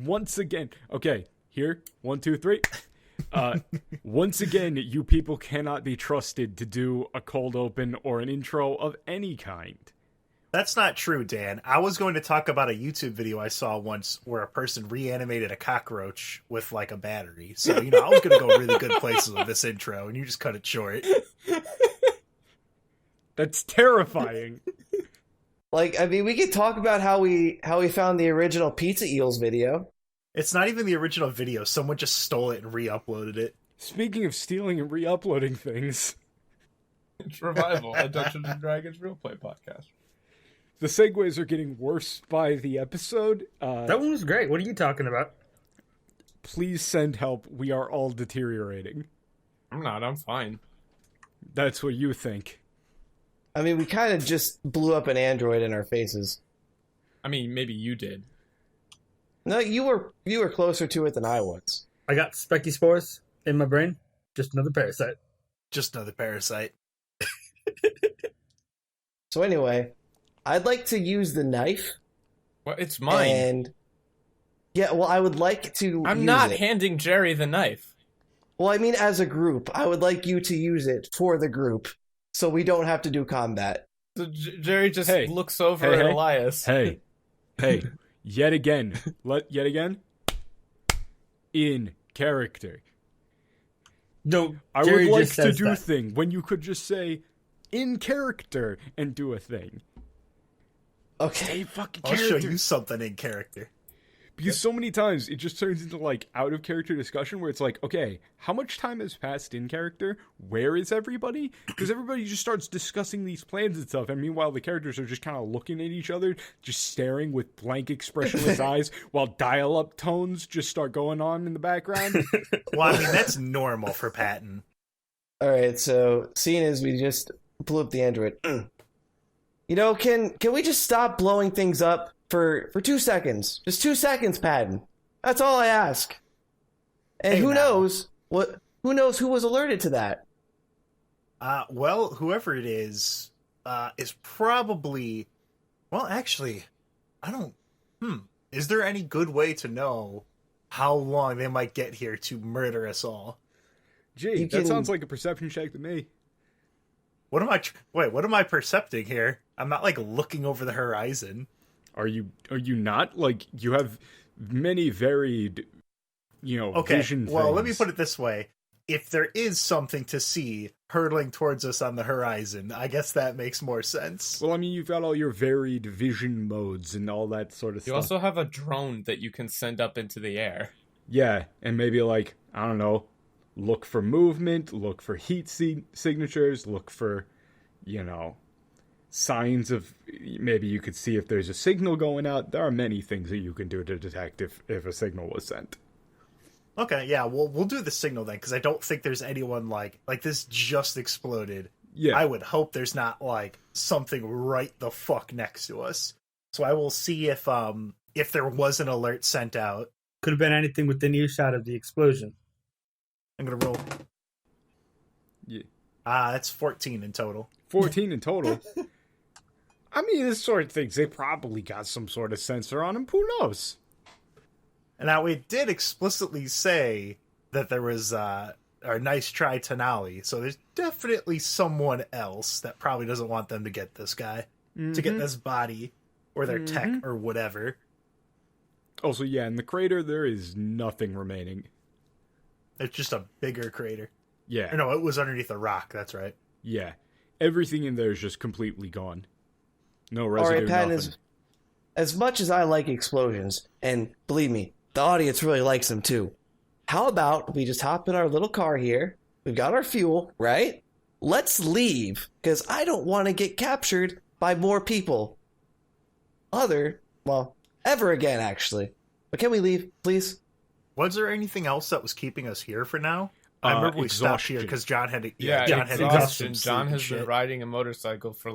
once again, okay, here, 1, 2, 3. Once again, you people cannot be trusted to do a cold open or an intro of any kind. That's not true, Dan. I was going to talk about a YouTube video I saw once where a person reanimated a cockroach with like a battery. So, I was going to go really good places with this intro, and you just cut it short. That's terrifying. We could talk about how we found the original Pizza Eels video. It's not even the original video. Someone just stole it and re-uploaded it. Speaking of stealing and re-uploading things, it's Revival, a Dungeons & Dragons real play podcast. The segues are getting worse by the episode. That one was great. What are you talking about? Please send help. We are all deteriorating. I'm not. I'm fine. That's what you think. I mean, we kind of just blew up an android in our faces. I mean, maybe you did. No, you were closer to it than I was. I got Specky spores in my brain. Just another parasite. Just another parasite. So anyway, I'd like to use the knife. Well, it's mine. And yeah, well, I would like to. I'm not handing Jerry the knife. Well, I mean, as a group, I would like you to use it for the group, so we don't have to do combat. So Jerry just looks over at Elias. Hey, yet again, in character. No, I Jerry would like just to says do a that. thing when you could just say in character and do a thing. Okay. Hey, fucking I'll character. show you something in character. Because so many times it just turns into like out of character discussion where it's like, okay, how much time has passed in character? Where is everybody? Because everybody just starts discussing these plans and stuff, and meanwhile the characters are just kind of looking at each other, just staring with blank expressionless eyes, while dial-up tones just start going on in the background. Well, I mean, that's normal for Patton. All right. So seeing as we just blew up the android, can we just stop blowing things up? For 2 seconds. Just 2 seconds, Patton. That's all I ask. And Hey, who now. knows who was alerted to that? Well, whoever it is probably... Well, actually, I don't... Is there any good way to know how long they might get here to murder us all? Gee, that sounds like a perception check to me. What am I... what am I percepting here? I'm not, looking over the horizon. Are you not? Like, you have many varied, vision well, things. let me put it this way. If there is something to see hurtling towards us on the horizon, I guess that makes more sense. Well, I mean, you've got all your varied vision modes and all that sort of stuff. You also have a drone that you can send up into the air. Yeah, and maybe, I don't know, look for movement, look for heat signatures, look for, signs of, maybe you could see if there's a signal going out. There are many things that you can do to detect if a signal was sent. Okay, yeah, we'll do the signal then, because I don't think there's anyone like this just exploded. Yeah. I would hope there's not, something right the fuck next to us. So I will see if there was an alert sent out. Could have been anything within earshot of the explosion. I'm gonna roll. Yeah. That's 14 in total. 14 in total. I mean, this sort of things, they probably got some sort of sensor on them. Who knows? And now we did explicitly say that there was our nice try Tenali, so there's definitely someone else that probably doesn't want them to get this guy, to get this body, or their tech, or whatever. Also, yeah, in the crater, there is nothing remaining. It's just a bigger crater. Yeah. Or no, it was underneath a rock, that's right. Yeah. Everything in there is just completely gone. No All residue, right, Patton, nothing. as much as I like explosions, and believe me, the audience really likes them too, how about we just hop in our little car here? We've got our fuel, right? Let's leave, because I don't want to get captured by more people. Ever again, actually. But can we leave, please? Was there anything else that was keeping us here for now? I remember we stopped here because John had to... John had exhaustion. to John has been riding a motorcycle for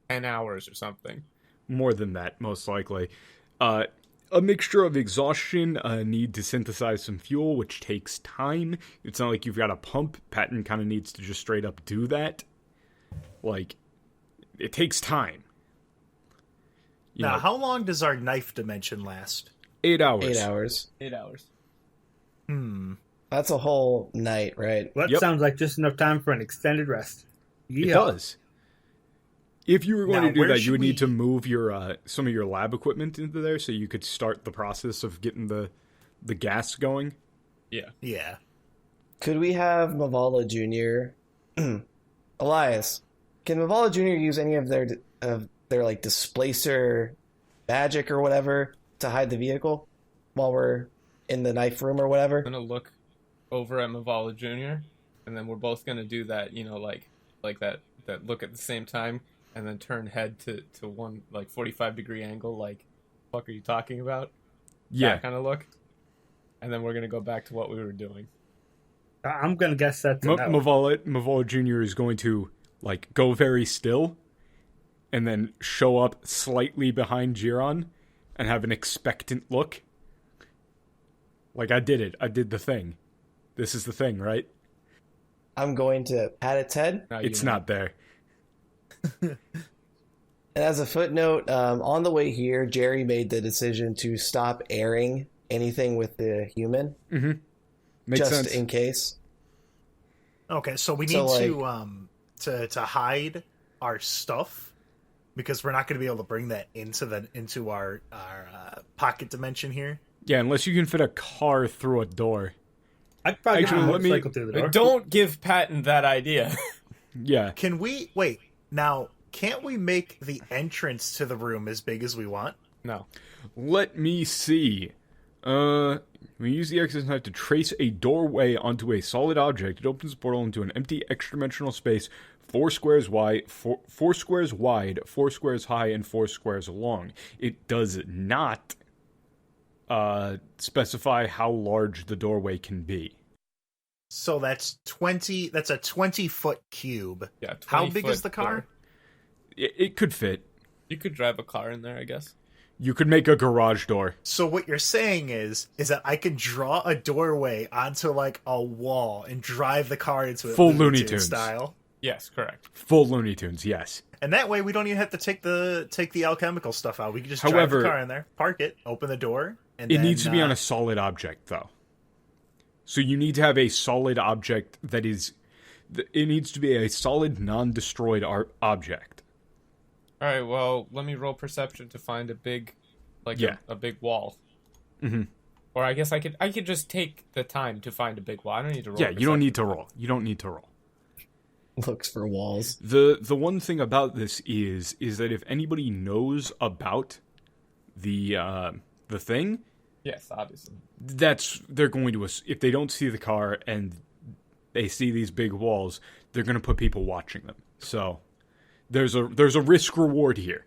10 hours or something. More than that, most likely. A mixture of exhaustion, a need to synthesize some fuel, which takes time. It's not like you've got a pump. Patton kind of needs to just straight up do that. It takes time. Now, how long does our knife dimension last? 8 hours. 8 hours. 8 hours. That's a whole night, right? Well, that Yep. sounds like just enough time for an extended rest. It Yeah. does. If you were going Now, to do where that, you should would need to we- move your some of your lab equipment into there so you could start the process of getting the gas going. Yeah. Yeah. Could we have Mavala Jr. Elias, can Mavala Jr. use any of their like displacer magic or whatever to hide the vehicle while we're in the knife room or whatever? I'm gonna look over at Mavala Jr. and then we're both gonna do that, like that look at the same time, and then turn head to one like 45-degree angle. Like, fuck, are you talking about? Yeah. That kind of look. And then we're gonna go back to what we were doing. I'm going to guess that's a no. Mavala Jr. is going to like go very still and then show up slightly behind Jiron and have an expectant look. Like, I did it. I did the thing. This is the thing, right? I'm going to pat its head. Now It's you know. not there. And as a footnote, on the way here, Jerry made the decision to stop airing anything with the human, Makes just sense. in case. Okay, so we need to hide our stuff because we're not going to be able to bring that into our pocket dimension here. Yeah, unless you can fit a car through a door. I'd probably Actually, get a let me- motorcycle through the door. Don't give Patton that idea. Yeah. Can we wait now? Can't we make the entrance to the room as big as we want? No. Let me see. We use the X's knife to trace a doorway onto a solid object. It opens the portal into an empty extra-dimensional space, 4 squares wide, 4 squares wide, 4 squares high, and 4 squares long. It does not specify how large the doorway can be. So that's 20. That's a 20-foot cube. Yeah. How big 20-foot is the car? door. It could fit. You could drive a car in there, I guess. You could make a garage door. So what you're saying is that I can draw a doorway onto like a wall and drive the car into it, Full Looney Tunes style. Yes, correct. Full Looney Tunes, yes. And that way we don't even have to take the alchemical stuff out. We can just However, drive the car in there, park it, open the door, and It then, needs to be on a solid object, though. So you need to have a solid object that is... It needs to be a solid, non-destroyed object. All right. Well, let me roll perception to find a big, Yeah. a big wall. Mm-hmm. Or I guess I could just take the time to find a big wall. I don't need to roll. Yeah, you don't perception. need to roll. You don't need to roll. Looks for walls. The one thing about this is that if anybody knows about the thing, Yes, obviously. they're going to, if they don't see the car and they see these big walls, they're going to put people watching them. So there's a risk reward here.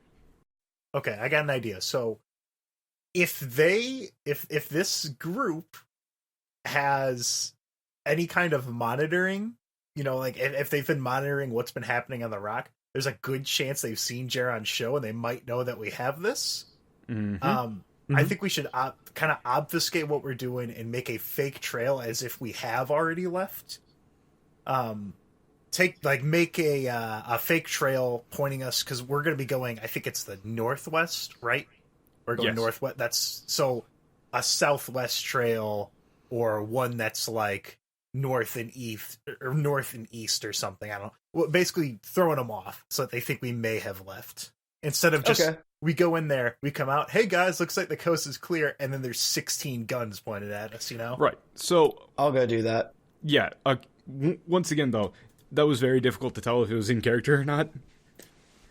Okay, I got an idea. So if this group has any kind of monitoring, like if they've been monitoring what's been happening on the rock, there's a good chance they've seen Jaron's show and they might know that we have this. Mm-hmm. I think we should kind of obfuscate what we're doing and make a fake trail as if we have already left. Make a fake trail pointing us, because we're going to be going, I think it's the northwest, right? We're going Yes. northwest. That's so a southwest trail, or one that's like north and east or something. I don't know. Well, basically throwing them off so that they think we may have left, instead of just Okay. we go in there, we come out, hey guys, looks like the coast is clear, and then there's 16 guns pointed at us. Right. So I'll go do that. yeah. Once again, though, that was very difficult to tell if it was in character or not.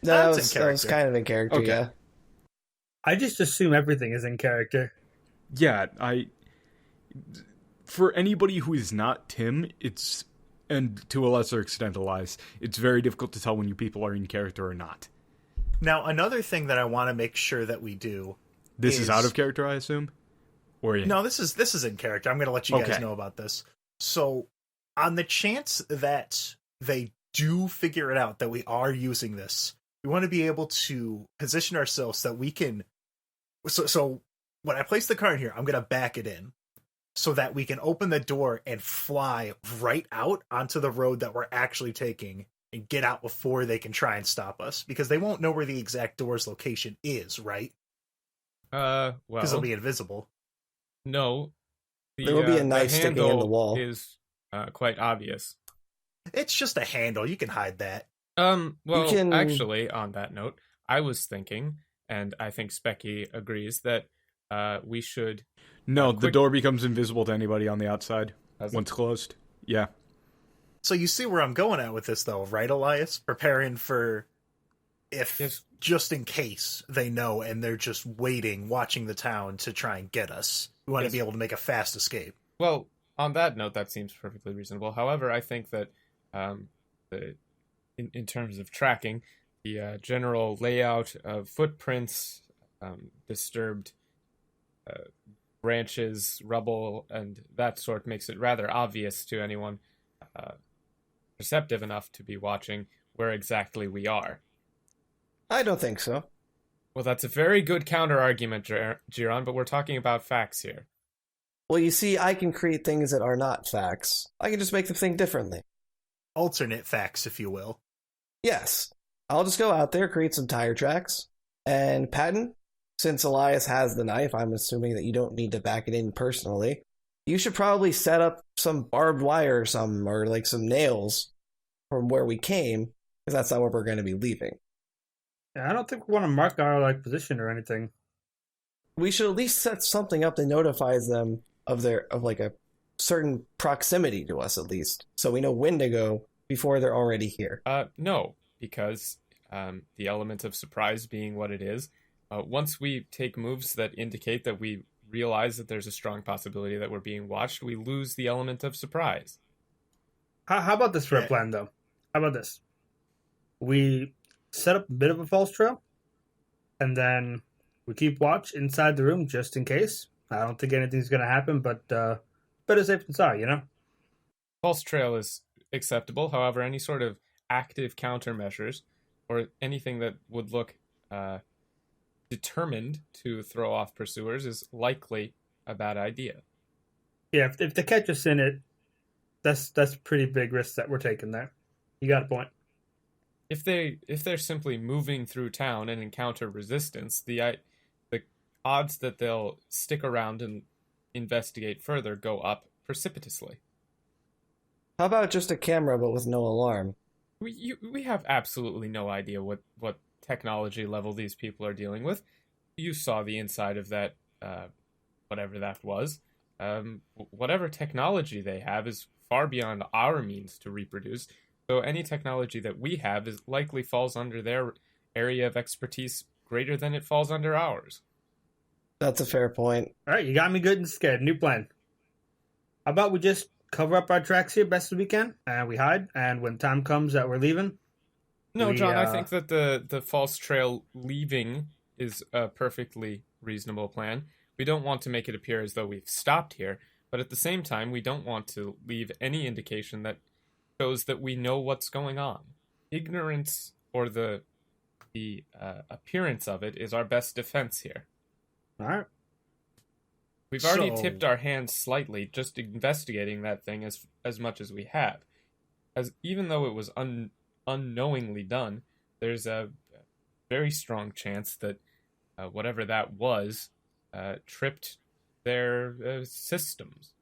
That That's in was character. kind of in character, Okay. yeah. I just assume everything is in character. Yeah, for anybody who is not Tim, and to a lesser extent Elias, it's very difficult to tell when you people are in character or not. Now, another thing that I want to make sure that we do. This is out of character, I assume? Or in? No, this is in character. I'm going to let you guys Okay. know about this. So, on the chance that they do figure it out that we are using this, we want to be able to position ourselves so that we can. So when I place the car in here, I'm going to back it in so that we can open the door and fly right out onto the road that we're actually taking and get out before they can try and stop us, because they won't know where the exact door's location is, right? Because Well, it'll be invisible. No, There will be a knife the sticking in the handle wall. is quite obvious. It's just a handle. You can hide that. Well, can- actually, on that note, I was thinking, and I think Specky agrees, that we should... No, the quick- door becomes invisible to anybody on the outside Does it? once closed. Yeah. So you see where I'm going at with this, though, right, Elias? Preparing for if, Yes. just in case they know and they're just waiting, watching the town to try and get us. We want Yes. to be able to make a fast escape. Well, on that note, that seems perfectly reasonable. However, I think that in terms of tracking, the general layout of footprints, disturbed branches, rubble, and that sort makes it rather obvious to anyone perceptive enough to be watching where exactly we are. I don't think so. Well, that's a very good counter-argument, Giron, but we're talking about facts here. Well, you see, I can create things that are not facts. I can just make them think differently. Alternate facts, if you will. Yes. I'll just go out there, create some tire tracks, and Patton, since Elias has the knife, I'm assuming that you don't need to back it in personally. You should probably set up some barbed wire or like some nails from where we came, because that's not where we're going to be leaving. Yeah, I don't think we want to mark our like position or anything. We should at least set something up that notifies them of like a certain proximity to us, at least, so we know when to go before they're already here. No, because the element of surprise being what it is, once we take moves that indicate that we realize that there's a strong possibility that we're being watched, we lose the element of surprise. How about this for a plan, though? How about this? We set up a bit of a false trail, and then we keep watch inside the room just in case. I don't think anything's going to happen, but better safe than sorry, you know? False trail is acceptable. However, any sort of active countermeasures or anything that would look determined to throw off pursuers is likely a bad idea. Yeah, if they catch us in it, that's pretty big risk that we're taking there. You got a point. If they're simply moving through town and encounter resistance, the odds that they'll stick around and investigate further go up precipitously. How about just a camera but with no alarm? We have absolutely no idea what technology level these people are dealing with. You saw the inside of that, whatever that was. Whatever technology they have is far beyond our means to reproduce. So any technology that we have is likely falls under their area of expertise greater than it falls under ours. That's a fair point. All right, you got me good and scared. New plan. How about we just cover up our tracks here best as we can, and we hide, and when time comes that we're leaving... No, John, I think that the false trail leaving is a perfectly reasonable plan. We don't want to make it appear as though we've stopped here, but at the same time, we don't want to leave any indication that shows that we know what's going on. Ignorance, or the appearance of it, is our best defense here. All right. We've already So- tipped our hands slightly just investigating that thing as much as we have. As even though it was unknowingly done, there's a very strong chance that whatever that was tripped their systems.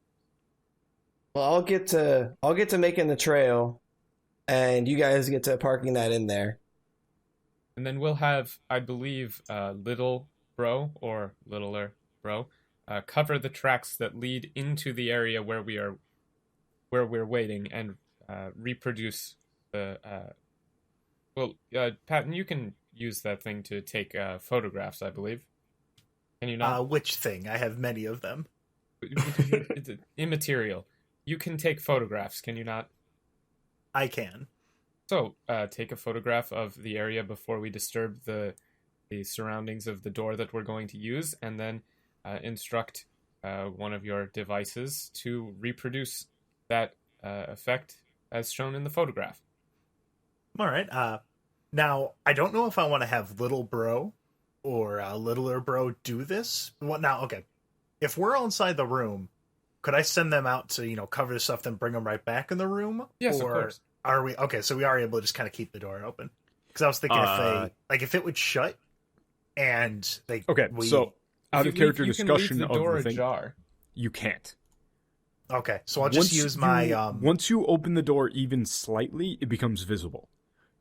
Well, I'll get to making the trail, and you guys get to parking that in there. And then we'll have, I believe, Little Bro or Littler Bro cover the tracks that lead into the area where we're waiting and reproduce the. Patton, you can use that thing to take photographs, I believe. Can you not? Which thing? I have many of them. It's immaterial. You can take photographs, can you not? I can. So, take a photograph of the area before we disturb the surroundings of the door that we're going to use, and then instruct one of your devices to reproduce that effect as shown in the photograph. All right. Now, I don't know if I want to have Little Bro or Littler Bro do this. What now? Okay. If we're all inside the room, could I send them out to, cover the stuff, then bring them right back in the room? Yes, or of course. Are we okay? So we are able to just kind of keep the door open. Because I was thinking if it would shut and Okay, so out of character you discussion can leave the of door the thing. ajar. you can't. Okay, so I'll just use my Once you open the door even slightly, it becomes visible.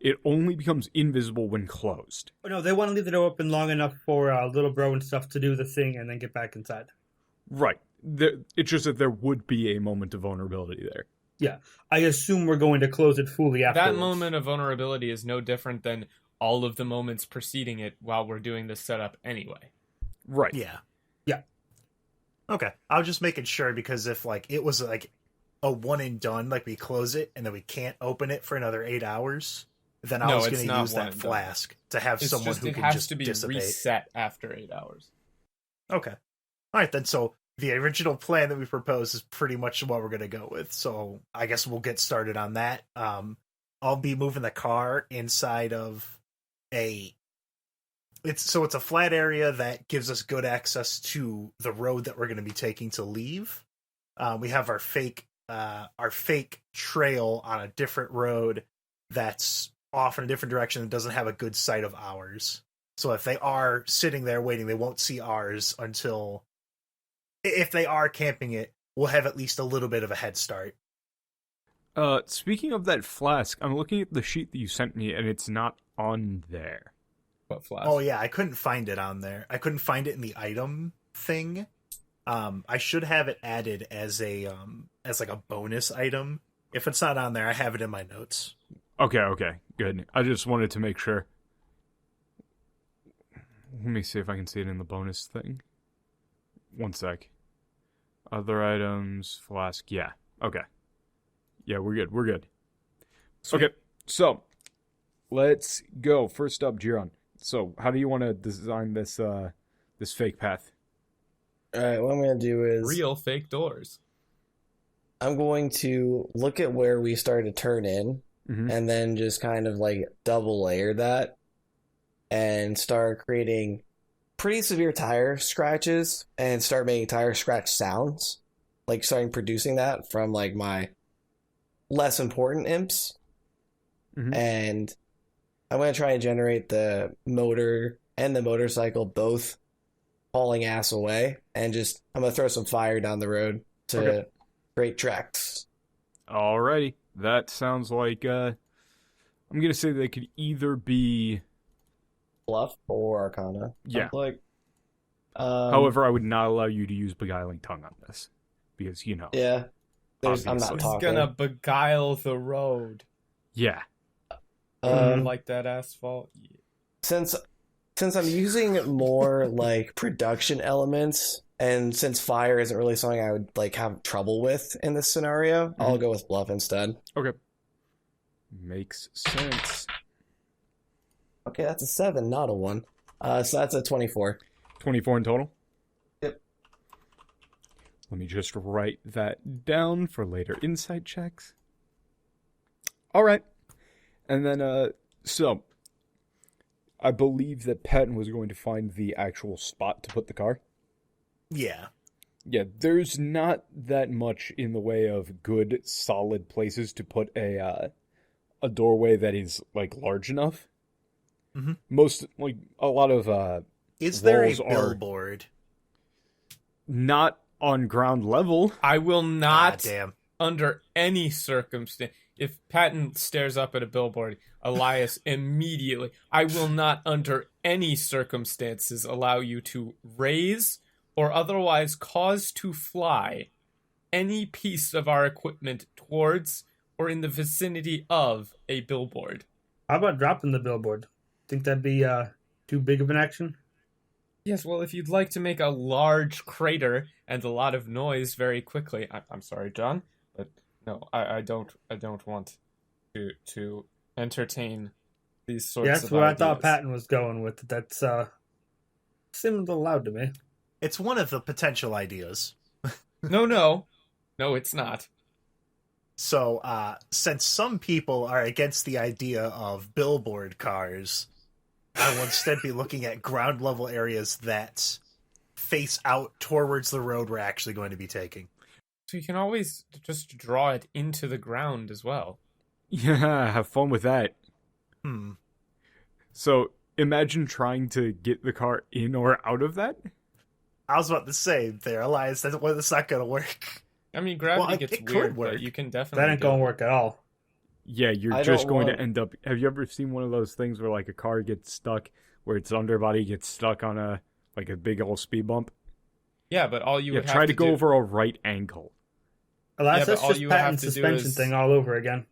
It only becomes invisible when closed. Oh, no, they want to leave the door open long enough for little bro and stuff to do the thing and then get back inside. Right. It's just that there would be a moment of vulnerability there. Yeah, I assume we're going to close it fully afterwards. That moment of vulnerability is no different than all of the moments preceding it while we're doing this setup anyway. Right. Yeah. Yeah. Okay, I was just making sure because if like it was like a one and done, like we close it and then we can't open it for another 8 hours, then I was going to use that flask to have It's someone just, who it can has just to be dissipate. reset after 8 hours. Okay. All right, then. So the original plan that we proposed is pretty much what we're going to go with. So I guess we'll get started on that. I'll be moving the car inside of it's a flat area that gives us good access to the road that we're going to be taking to leave. We have our fake trail on a different road that's off in a different direction that doesn't have a good sight of ours. So if they are sitting there waiting, they won't see ours until, if they are camping it, we'll have at least a little bit of a head start. Speaking of that flask, I'm looking at the sheet that you sent me, and it's not on there. What flask? Oh yeah, I couldn't find it on there. I couldn't find it in the item thing. I should have it added as like a bonus item. If it's not on there, I have it in my notes. Okay, good. I just wanted to make sure. Let me see if I can see it in the bonus thing. One sec. Other items, flask, yeah. Okay. Yeah, we're good. Sweet. Okay, so let's go. First up, Jiron. So, how do you want to design this this fake path? All right, what I'm going to do is Real fake doors. I'm going to look at where we start to turn in Mhm. and then just kind of like double layer that and start creating pretty severe tire scratches and start making tire scratch sounds. Like starting producing that from like my less important imps. Mhm. And I'm going to try and generate the motor and the motorcycle both hauling ass away. And just, I'm going to throw some fire down the road to create tracks. Alrighty. That sounds like, I'm going to say they could either be... Bluff or Arcana. Yeah. Like, However, I would not allow you to use Beguiling Tongue on this. Because, you know. yeah. I'm not Obviously. It's talking. gonna beguile the road. Yeah. Like that asphalt. Yeah. Since I'm using more like production elements, and since fire isn't really something I would like have trouble with in this scenario, I'll go with bluff instead. Okay. Makes sense. Okay, that's a 7, not a 1. So that's a 24. 24 in total? Yep. Let me just write that down for later insight checks. Alright. And then, so, I believe that Patton was going to find the actual spot to put the car. Yeah. Yeah, there's not that much in the way of good, solid places to put a doorway that is, like, large enough. Mhm. Most, like, a lot of, Is there a walls are- billboard? not on ground level. I will God not, damn. under any circumstance, if Patton stares up at a billboard, Elias immediately, I will not under any circumstances allow you to raise or otherwise cause to fly any piece of our equipment towards or in the vicinity of a billboard. How about dropping the billboard? Think that'd be too big of an action? Yes, well, if you'd like to make a large crater and a lot of noise very quickly, I'm sorry, John, but no, I don't want to entertain these sorts Yeah, of that's where I thought ideas. Patton was going with. That's seemed a little loud to me. It's one of the potential ideas. No, it's not. So, since some people are against the idea of billboard cars, I will instead be looking at ground level areas that face out towards the road we're actually going to be taking. So you can always just draw it into the ground as well. Yeah, have fun with that. Hmm. So, imagine trying to get the car in or out of that. I was about to say there, Elias, that's not going to work. I mean, gravity Well, gets it could weird, work. but you can definitely. That ain't do gonna it. work at all. Yeah, you're I just don't going to want- end up. Have you ever seen one of those things where like a car gets stuck, where its underbody gets stuck on a big old speed bump? Yeah, but all you Yeah, would try have to go do, over a right angle. Elias, Yeah, but that's all just you have patent to do suspension is- thing all over again.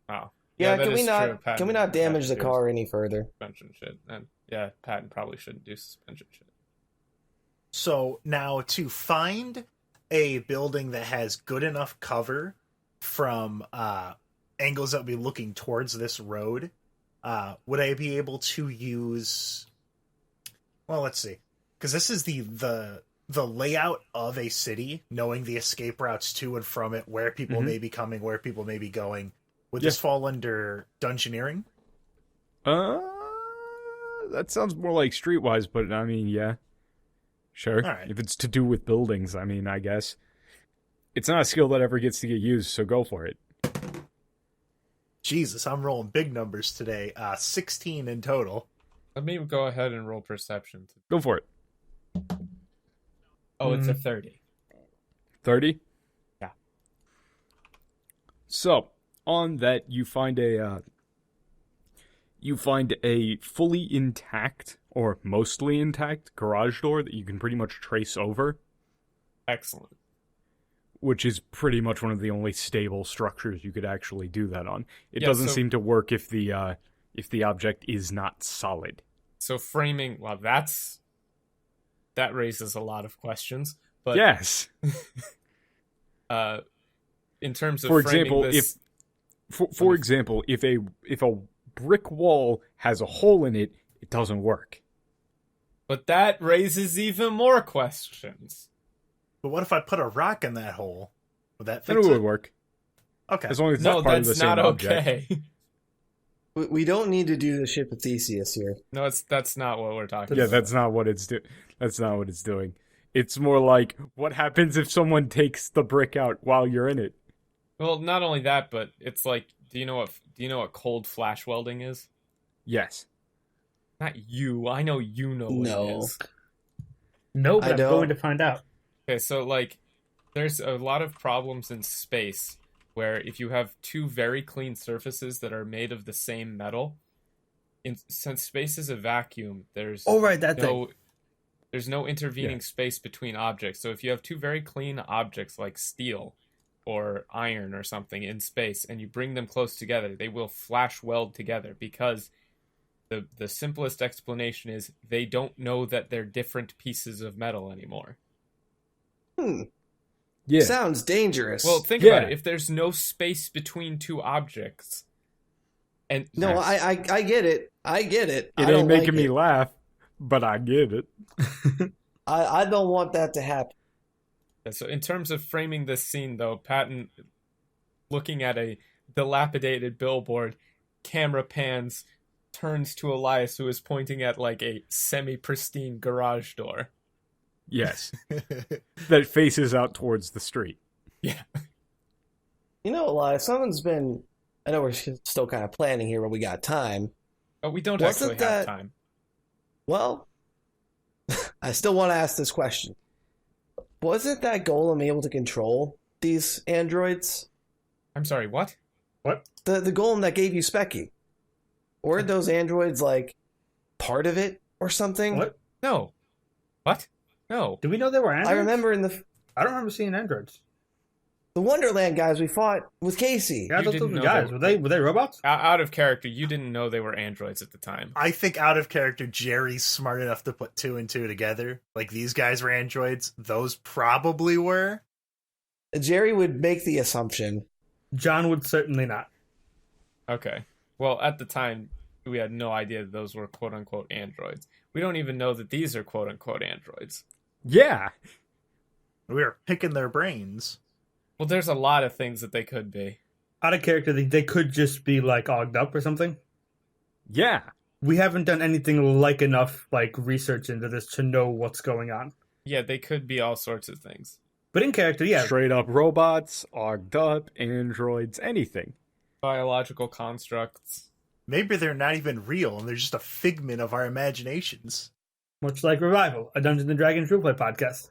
Oh, Yeah, that can we is not true. Patent can we not damage the do car any further? suspension shit? And yeah, patent probably shouldn't do suspension shit. So now to find a building that has good enough cover from angles that would be looking towards this road, would I be able to use? Well, let's see, because this is the layout of a city, knowing the escape routes to and from it, where people may be coming, where people may be going. Would this fall under dungeoneering? That sounds more like Streetwise, but I mean, yeah, sure. All right. If it's to do with buildings, I mean, I guess it's not a skill that ever gets to get used, so go for it. Jesus, I'm rolling big numbers today. 16 in total. Let me go ahead and roll perception. Go for it. Oh, it's a 30. 30? Yeah. So, on that, you find a fully intact, or mostly intact, garage door that you can pretty much trace over, Excellent. which is pretty much one of the only stable structures you could actually do that on. It Yeah, doesn't so- seem to work if the object is not solid. So framing, well, that raises a lot of questions. But Yes. in terms of For framing example, this, for example, if a brick wall has a hole in it, it doesn't work. but that raises even more questions. But what if I put a rock in that hole? Would that Then fix it it? would work. Okay. As long as it's No, part of the that's same not object. okay. We don't need to do the ship with Theseus here. No, that's not what we're talking Yeah, about. that's not what it's That's not what it's doing. It's more like, what happens if someone takes the brick out while you're in it? Well, not only that, but it's like, do you know what cold flash welding is? Yes. Not you. I know you know what No. it is. No, but I I'm don't. going to find out. Okay, so like, there's a lot of problems in space where if you have two very clean surfaces that are made of the same metal, since space is a vacuum, there's Oh, right, that thing. there's no intervening Yeah. space between objects. So if you have two very clean objects like steel or iron or something in space and you bring them close together, they will flash weld together because the simplest explanation is they don't know that they're different pieces of metal anymore. Yeah. Sounds dangerous. Well, think Yeah. about it. If there's no space between two objects, and no, I get it. I get it. I It don't ain't making like me it. laugh, but I get it. I don't want that to happen. So in terms of framing this scene, though, Patton, looking at a dilapidated billboard, camera pans, turns to Elias, who is pointing at like a semi-pristine garage door. Yes. That faces out towards the street. Yeah. You know, Elias, someone's been. I know we're still kind of planning here, but we got time. But we don't Wasn't actually have that- time. Well, I still want to ask this question. Wasn't that golem able to control these androids? I'm sorry, what? What? The golem that gave you Specky. Weren't those androids like part of it or something? What? No. What? No. Do we know they were androids? I remember in I don't remember seeing androids. the Wonderland guys we fought with Casey. Yeah, I You thought didn't those know were guys. they Were they robots? Out of character, you didn't know they were androids at the time. I think out of character, Jerry's smart enough to put two and two together. Like, these guys were androids. Those probably were. Jerry would make the assumption. John would certainly not. Okay. Well, at the time, we had no idea that those were quote-unquote androids. We don't even know that these are quote-unquote androids. Yeah. We were picking their brains. Well, there's a lot of things that they could be. Out of character, they could just be like ogged up or something. Yeah. We haven't done anything like enough like research into this to know what's going on. Yeah, they could be all sorts of things. But in character, yeah, Straight up robots, ogged up, androids, anything. Biological constructs. Maybe they're not even real and they're just a figment of our imaginations. Much like Revival, a Dungeons and Dragons roleplay podcast.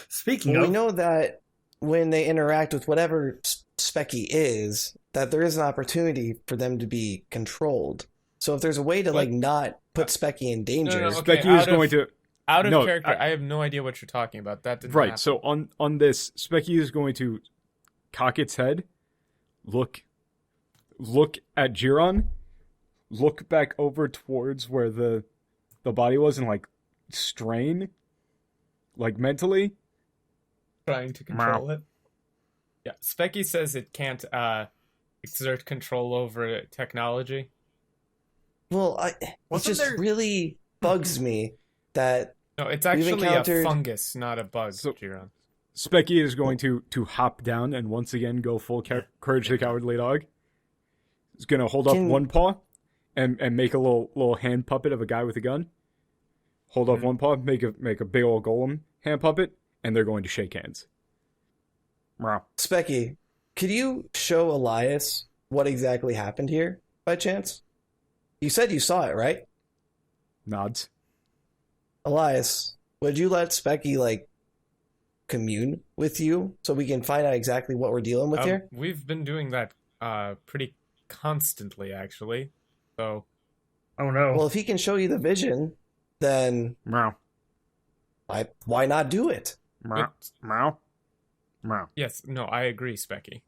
Speaking Well, of, we know that when they interact with whatever Specky is, that there is an opportunity for them to be controlled. So if there's a way to What? not put Specky in danger, No, okay, Specky is going to out of No, character. I have no idea what you're talking about. That didn't right. happen. So on this, Specky is going to cock its head, look at Jiron, look back over towards where the body was, and like strain, like mentally. trying to control it. Yeah, Specky says it can't exert control over technology. well, it Wasn't just there- really bugs me that No, it's actually a encountered- fungus, not a bug, So- Jiron. Specky is going to hop down and once again go full Courage the Cowardly Dog. He's going to hold up Can- one paw and make a little hand puppet of a guy with a gun. Hold up one paw, make a big old golem hand puppet, and they're going to shake hands. Wow. Specky, could you show Elias what exactly happened here by chance? You said you saw it, right? Nods. Elias, would you let Specky commune with you so we can find out exactly what we're dealing with here? We've been doing that pretty constantly, actually. So oh no. Well, if he can show you the vision, then Meow. why not do it? Meow. It's- Meow. Meow. yes, no, I agree, Specky.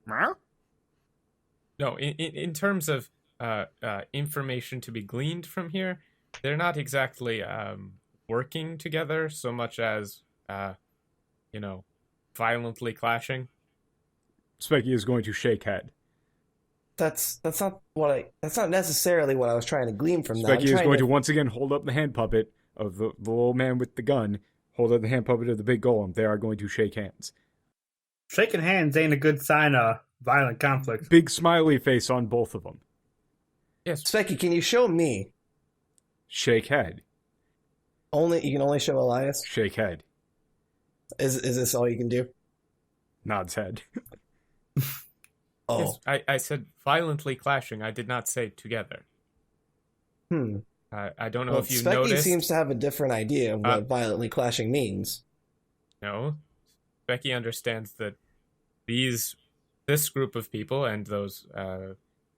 Meow. No, in terms of information to be gleaned from here, they're not exactly working together so much as violently clashing. Specky is going to shake head. That's not necessarily what I was trying to glean from that. I'm Specky is trying going to once again hold up the hand puppet of the little man with the gun, hold up the hand puppet of the big golem. They are going to shake hands. Shaking hands ain't a good sign of violent conflict. Big smiley face on both of them. Yes, Specky, can you show me? Shake head. You can only show Elias? Shake head. Is this all you can do? Nods head. Oh. yes, I said violently clashing. I did not say together. I don't know Well, if you Specky noticed. seems to have a different idea of what violently clashing means. No, Becky understands that this group of people and those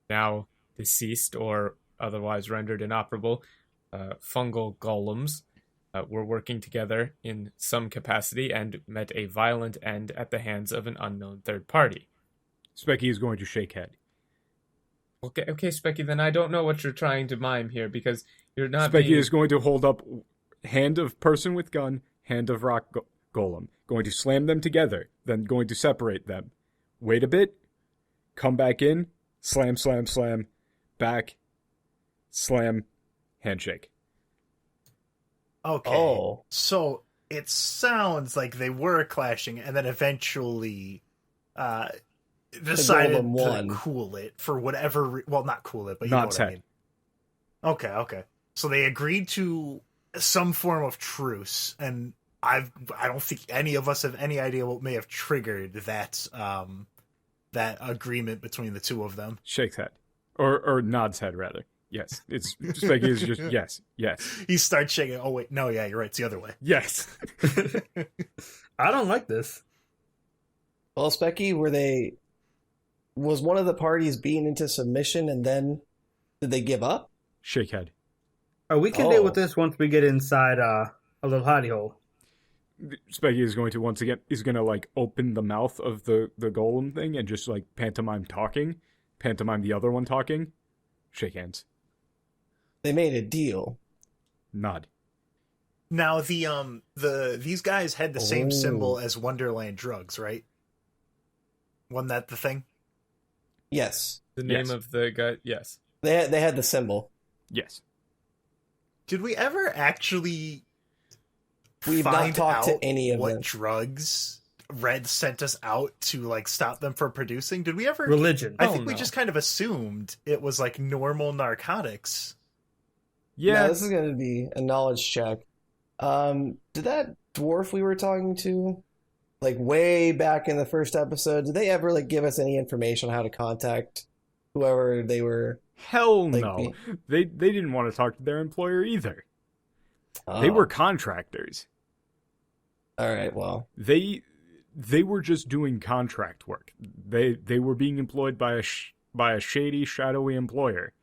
now deceased or otherwise rendered inoperable fungal golems were working together in some capacity and met a violent end at the hands of an unknown third party. Specky is going to shake head. Okay, Specky, then I don't know what you're trying to mime here because you're not Specky being... is going to hold up hand of person with gun, hand of rock golem. Going to slam them together, then going to separate them. Wait a bit, come back in, slam, slam, slam, back, slam, handshake. Okay. Oh. So it sounds like they were clashing and then eventually decided golem won. to cool it for whatever well, not cool it, but you Not know what said. I mean. Okay. So they agreed to some form of truce, and I don't think any of us have any idea what may have triggered that that agreement between the two of them. Shakes head. Or nods head, rather. Yes. It's Specky is just yes. He starts shaking. Oh wait, no, yeah, you're right. It's the other way. Yes. I don't like this. Well, Specky, was one of the parties beaten into submission and then did they give up? Shake head. We can deal with this once we get inside a little hidey hole. Specky is going to once again open the mouth of the golem thing and just pantomime the other one talking. Shake hands. They made a deal. Nod. Now these guys had the same symbol as Wonderland Drugs, right? Wasn't that the thing? Yes. The name Yes. of the guy, yes. They had the symbol. Yes. Did we ever actually We've not find talked to out any of what them. drugs Red sent us out to stop them from producing? Did we ever? Religion. I Oh, think we no. just kind of assumed it was normal narcotics. Yeah. No, this is going to be a knowledge check. Did that dwarf we were talking to, way back in the first episode, did they ever give us any information on how to contact whoever they were? Hell Like no. me. They didn't want to talk to their employer either. They were Oh. contractors. All right. Well, They were just doing contract work. They were being employed by a shady, shadowy employer.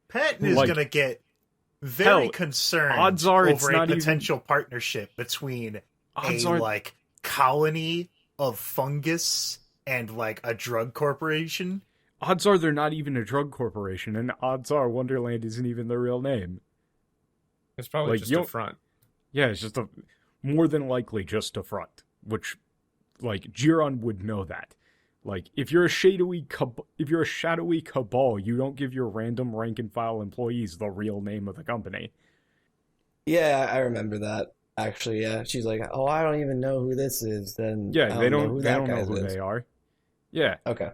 Patton is Like, going to get very hell, concerned odds are it's over a not even- potential partnership between Odds a are like colony of fungus and like a drug corporation. odds are they're not even a drug corporation, and odds are Wonderland isn't even their real name. It's probably Like, just you a don't- front. Yeah, it's just more than likely just a front, which, like, Jiron would know that. Like, if you're a shadowy cabal, you don't give your random rank and file employees the real name of the company. yeah, I remember that. Actually, yeah. She's like, "Oh, I don't even know who this is." Then Yeah, I they know don't who they that don't know guy's who is. they are. Yeah, Okay.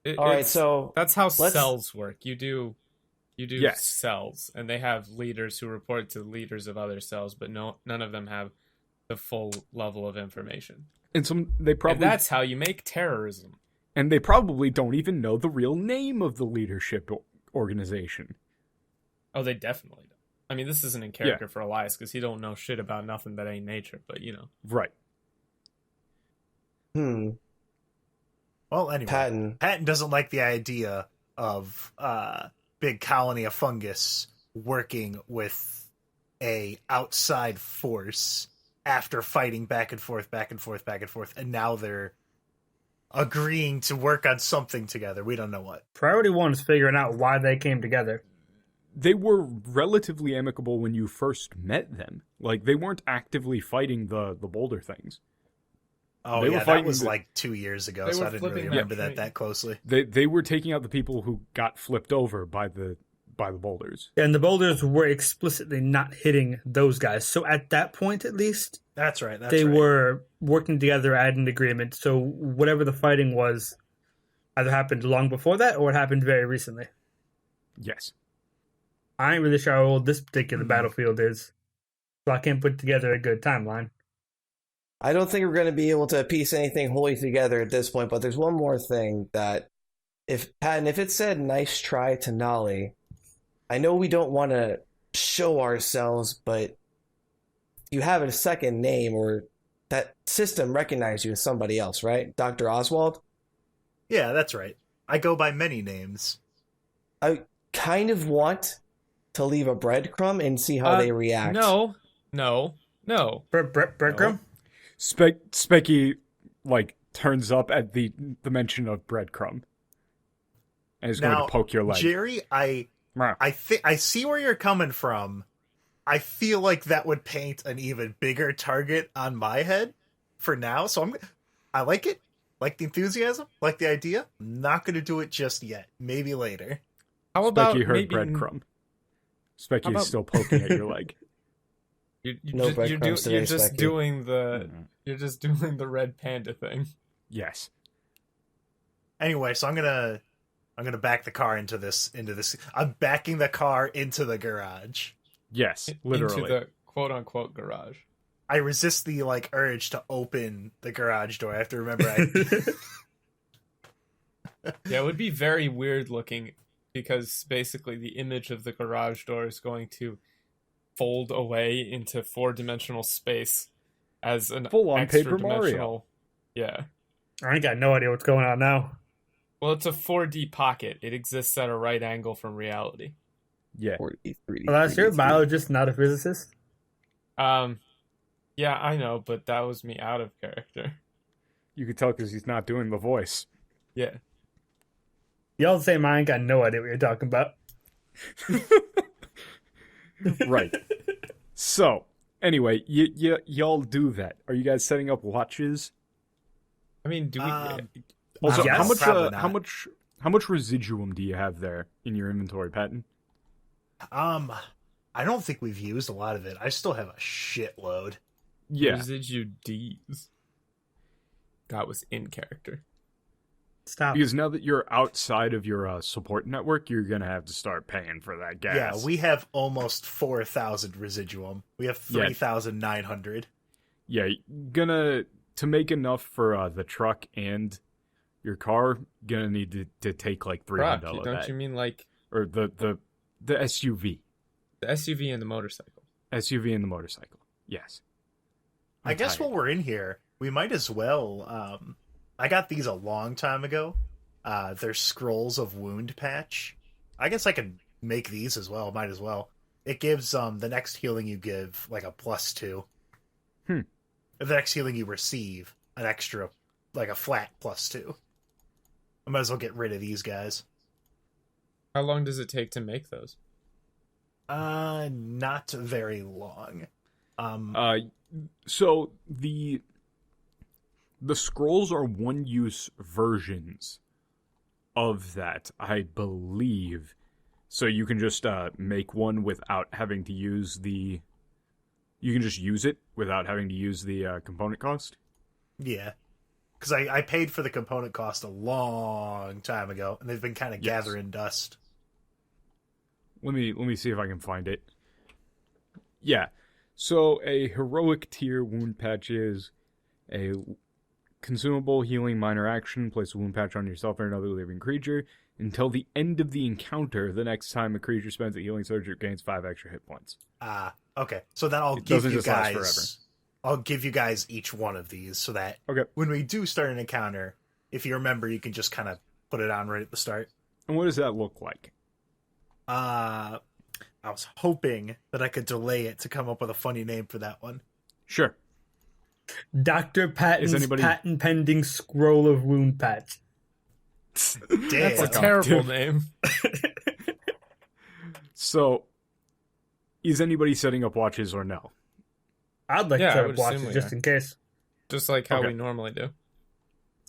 It- All right. it's- So that's how let's- cells work. You do Yes. cells, and they have leaders who report to leaders of other cells, but none of them have the full level of information. and And that's how you make terrorism. and they probably don't even know the real name of the leadership organization. Oh, they definitely don't. I mean, this isn't in character for Elias because he don't know shit about nothing that ain't nature. But you know, Right. Well, anyway, Patton. doesn't like the idea of big colony of fungus working with a outside force after fighting back and forth, and now they're agreeing to work on something together. We don't know what. Priority one is figuring out why they came together. They were relatively amicable when you first met them. Like, they weren't actively fighting the boulder things. Oh, They were yeah, that fighting was the- like 2 years ago, They so were I didn't really flipping remember that that closely. They were taking out the people who got flipped over by the boulders. And the boulders were explicitly not hitting those guys. So at that point, at least, That's right. they were working together at an agreement. So whatever the fighting was either happened long before that or it happened very recently. Yes. I ain't really sure how old this particular battlefield is. So I can't put together a good timeline. I don't think we're going to be able to piece anything wholly together at this point, but there's one more thing that if it said "nice try to Nolly," I know we don't want to show ourselves, but you have a second name or that system recognized you as somebody else, right? Dr. Oswald? Yeah, that's right. I go by many names. I kind of want to leave a breadcrumb and see how they react. No. Breadcrumb? Specky, like, turns up at the mention of breadcrumb. And is going Now, to poke your leg. Jerry, I see where you're coming from. I feel like that would paint an even bigger target on my head for now. So I like it, like the enthusiasm, like the idea. I'm not going to do it just yet. Maybe later. How about Specky heard maybe breadcrumb. Specky How about- is still poking at your leg. No breadcrumbs today, you're just Specky. doing the red panda thing. Yes. Anyway, so I'm gonna back the car into this. I'm backing the car into the garage. Yes, literally. Into the quote unquote garage. I resist the urge to open the garage door. I have to remember. Yeah, it would be very weird looking because basically the image of the garage door is going to fold away into 4-dimensional space as an Full-on Paper extra-dimensional- Yeah. I ain't got no idea what's going on now. Well, it's a 4D pocket. It exists at a right angle from reality. Yeah. 43. Last year, biologist, not a physicist. Yeah, I know, but that was me out of character. You could tell because he's not doing the voice. Yeah. Y'all the same, I ain't got no idea what you're talking about. Right. So, anyway, y'all do that. Are you guys setting up watches? I mean, do we... Also, Yes. Probably not. how much residuum do you have there in your inventory, Patton? I don't think we've used a lot of it. I still have a shitload. Yeah. Residues. That was in character. Stop. Because now that you're outside of your support network, you're gonna have to start paying for that gas. Yeah, we have almost 4,000 residuum. We have Yeah. 3,900. Yeah, to make enough for the truck and your car, gonna need to take like 300 Brock, of don't that, you mean like... or the SUV. The SUV and the motorcycle. SUV and the motorcycle. Yes. I guess while we're in here, we might as well. I got these a long time ago. They're scrolls of wound patch. I guess I could make these as well. Might as well. It gives the next healing you give like a +2. The next healing you receive an extra, like a flat +2. I might as well get rid of these guys. How long does it take to make those? Not very long. So the scrolls are one-use versions of that, I believe. So you can just make one without having to use the. You can just use it without having to use the component cost. Yeah, because I paid for the component cost a long time ago, and they've been kind of gathering dust. Let me see if I can find it. Yeah. So a heroic tier wound patch is a consumable healing minor action. Place a wound patch on yourself or another living creature until the end of the encounter. The next time a creature spends a healing surge, it gains 5 extra hit points. Okay. So then I'll give you guys. I'll give you guys each one of these so that when we do start an encounter, if you remember, you can just kind of put it on right at the start. And what does that look like? I was hoping that I could delay it to come up with a funny name for that one. Sure. Dr. Patton's patent pending scroll of wound patch. Damn. That's a terrible name. So, is anybody setting up watches or no? I'd like I to would watch assume it we just are. in case. Just like how we normally do.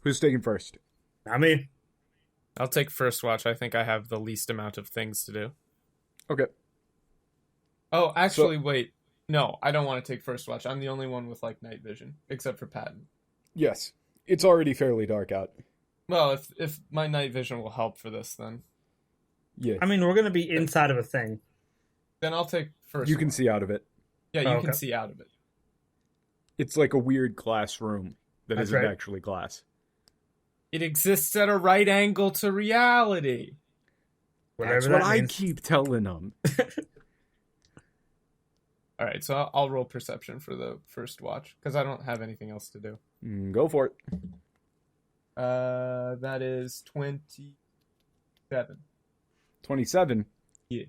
Who's taking first? I mean, I'll take first watch. I think I have the least amount of things to do. Okay. Oh, actually, wait. No, I don't want to take first watch. I'm the only one with like night vision, except for Patton. Yes. It's already fairly dark out. Well, if my night vision will help for this, then Yeah. I mean, we're going to be inside of a thing. I'll take first. You can watch. see out of it. Yeah, you okay. can see out of it. It's like a weird glass room that That's isn't right. actually glass. It exists at a right angle to reality. That's Whatever what that I means. keep telling them. All right, so I'll roll perception for the first watch because I don't have anything else to do. Go for it. That is 27. 27. Yeah.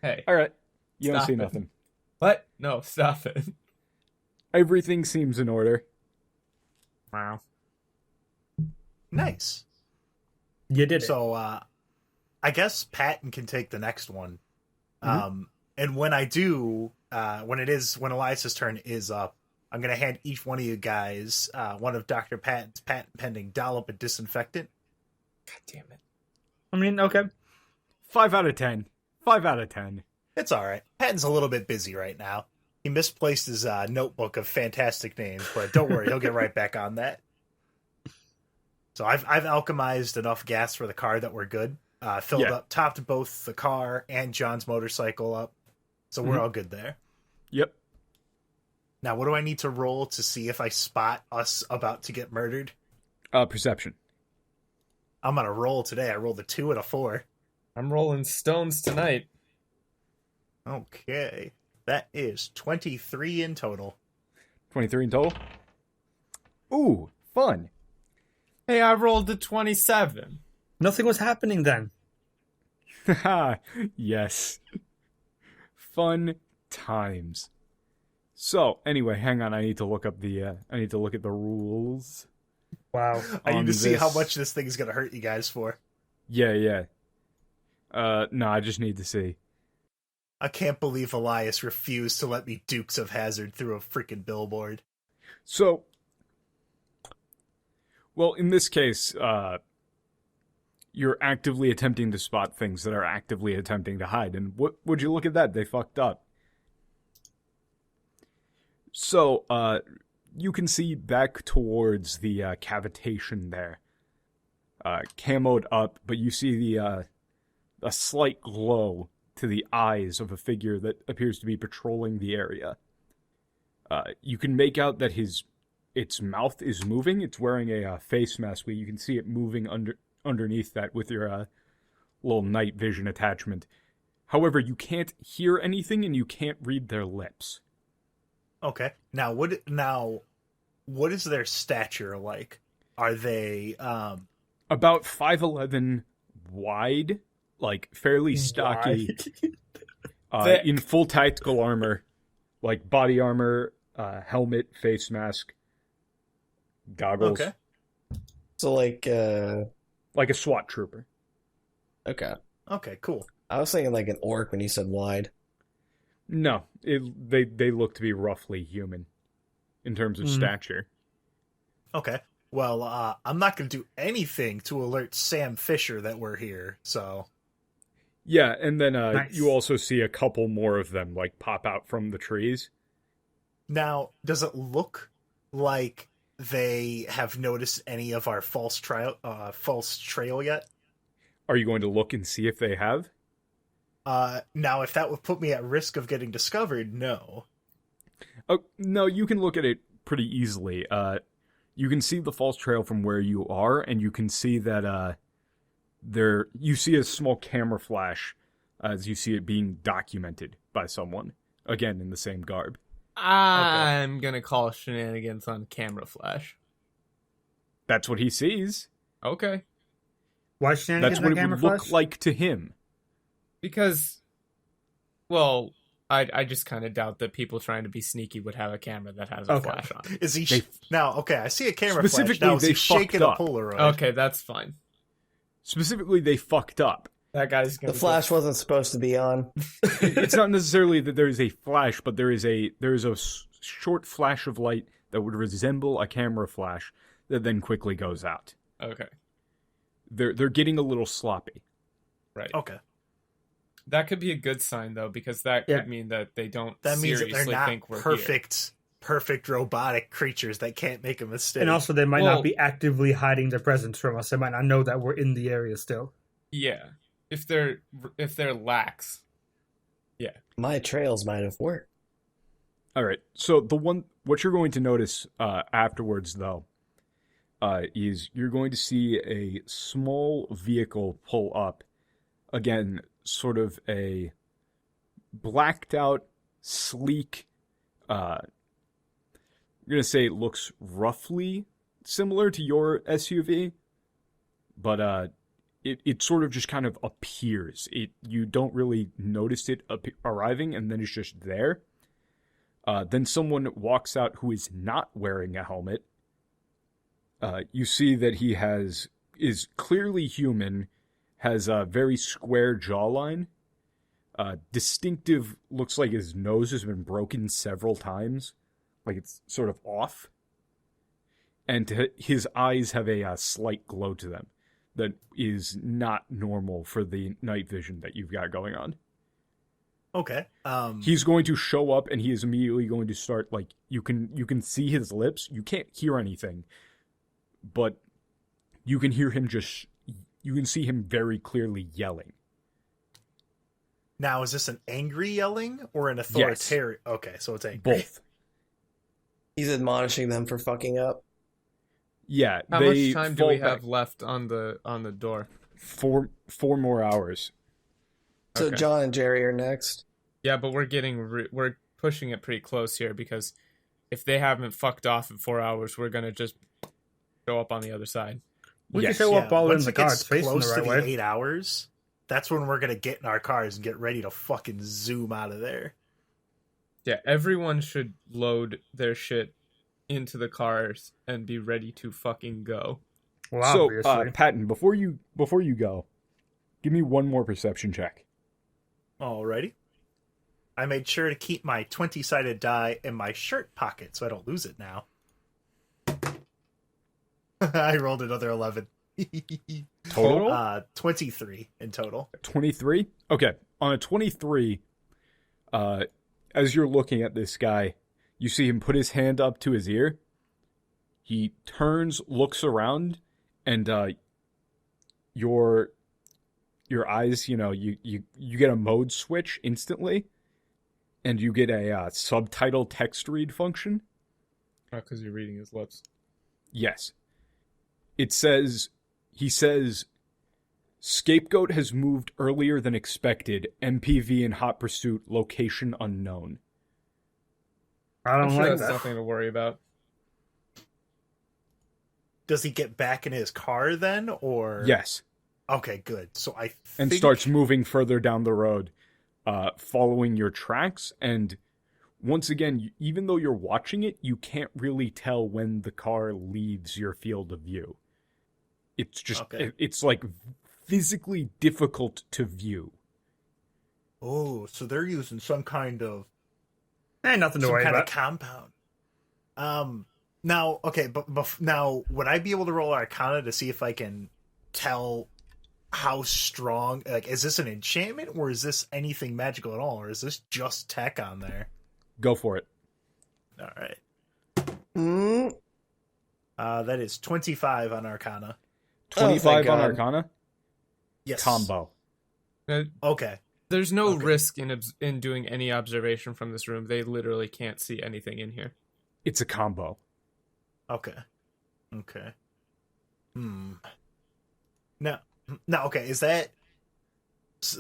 Hey. All right. You don't Stop see it. nothing. What? No, stop it. Everything seems in order. Wow. Nice. You did it. So, I guess Patton can take the next one. And when I do, when Elias's turn is up, I'm going to hand each one of you guys one of Dr. Patton's patent pending dollop of disinfectant. God damn it. I mean, okay. 5 out of 10. 5 out of 10. It's all right. Patton's a little bit busy right now. He misplaced his notebook of fantastic names, but don't worry, he'll get right back on that. So I've alchemized enough gas for the car that we're good. Filled up, topped both the car and John's motorcycle up. So we're all good there. Yep. Now, what do I need to roll to see if I spot us about to get murdered? Perception. I'm on a roll today. I rolled a 2 and a 4. I'm rolling stones tonight. Okay. That is 23 in total. 23 in total. Ooh, fun. Hey, I rolled a 27. Nothing was happening then. Haha, yes. Fun times. So, anyway, hang on. I need to look up the. I need to look at the rules. Wow. I need on to see how this. much this thing is going to hurt you guys for. Yeah. No, I just need to see. I can't believe Elias refused to let me Dukes of Hazzard through a freaking billboard. So, well, in this case, you're actively attempting to spot things that are actively attempting to hide. And would you look at that? They fucked up. So, you can see back towards the cavitation there. Camoed up, but you see a slight glow to the eyes of a figure that appears to be patrolling the area. You can make out that its mouth is moving. It's wearing a face mask, but you can see it moving underneath that with your little night vision attachment. However, you can't hear anything and you can't read their lips. Okay. Now what is their stature like? Are they About 5'11" wide, like fairly stocky, in full tactical armor, like body armor, helmet, face mask, goggles. Okay. So like Like a SWAT trooper. okay. Okay, cool. I was thinking like an orc when you said wide. No, they look to be roughly human in terms of stature. Okay. Well, I'm not going to do anything to alert Sam Fisher that we're here. So, Yeah, and then Nice. you also see a couple more of them like pop out from the trees. now, does it look like they have noticed any of our false trail yet? Are you going to look and see if they have? Now, if that would put me at risk of getting discovered, no. Oh, no, you can look at it pretty easily. You can see the false trail from where you are, and you can see that you see a small camera flash as you see it being documented by someone, again in the same garb. I'm gonna call shenanigans on camera flash. That's what he sees. Okay. Why shenanigans That's what on it camera would look flash? like to him. Because, well, I just kind of doubt that people trying to be sneaky would have a camera that has a Okay. flash on. Is he They- now? Okay, I see a camera flash. Specifically, Now, is they he shaking fucked a up. Polaroid? Okay, that's fine. Specifically, they fucked up. That guy's gonna The flash wasn't supposed to be on. It's not necessarily that there is a flash, but there is a short flash of light that would resemble a camera flash that then quickly goes out. Okay, They're getting a little sloppy. right. Okay, That could be a good sign though, because that Yeah. could mean that they don't that means that seriously they're not think we're here. perfect robotic creatures that can't make a mistake. And also, they might Well- not be actively hiding their presence from us. They might not know that we're in the area still. Yeah, if they're lax. Yeah. My trails might have worked. All right. So what you're going to notice afterwards, though, is you're going to see a small vehicle pull up. Again, sort of a blacked out, sleek. I'm gonna say it looks roughly similar to your SUV, but it sort of just kind of appears. You don't really notice it arriving, and then it's just there. Then someone walks out who is not wearing a helmet. You see that he is clearly human, has a very square jawline. Distinctive, looks like his nose has been broken several times, like it's sort of off. And his eyes have a slight glow to them that is not normal for the night vision that you've got going on. okay, He's going to show up and he is immediately going to start, like, you can see his lips. You can't hear anything, but you can hear him you can see him very clearly yelling. now is this an angry yelling or an authoritarian? Okay, so it's angry. Both. He's admonishing them for fucking up. Yeah, How they much time do fall we back have left on the door? 4 more hours. So Okay. John and Jerry are next. Yeah, but we're pushing it pretty close here, because if they haven't fucked off in 4 hours, we're gonna just show up on the other side. We Yes. can show up all in once the it car. gets It's facing close the to right the way. 8 hours, that's when we're gonna get in our cars and get ready to fucking zoom out of there. Yeah, everyone should load their shit into the cars and be ready to fucking go. Well, So, obviously. Patton, before you go, give me one more perception check. Alrighty. I made sure to keep my 20-sided die in my shirt pocket so I don't lose it now. I rolled another 11. Total? 23 in total. 23? Okay. On a 23, as you're looking at this guy, you see him put his hand up to his ear. He turns, looks around, and your eyes, you get a mode switch instantly, and you get a subtitle text read function. Oh, because you're reading his lips. Yes. He says, Scapegoat has moved earlier than expected. MPV in hot pursuit. Location unknown. I I'm don't sure like that's that. nothing to worry about. Does he get back in his car then, or Yes. Okay, good. So I And think... starts moving further down the road, following your tracks. And once again, even though you're watching it, you can't really tell when the car leaves your field of view. It's just, Okay. it's like physically difficult to view. Oh, so they're using some kind of Ain't nothing to some worry kind about. of compound. Now, okay, but now, would I be able to roll Arcana to see if I can tell how strong? Like, is this an enchantment, or is this anything magical at all, or is this just tech on there? Go for it. All right, Mm, that is 25 on Arcana. 25 on God. Arcana. Yes, Combo. Okay, There's no Okay. risk in doing any observation from this room. They literally can't see anything in here. It's a combo. okay. Now, okay, is that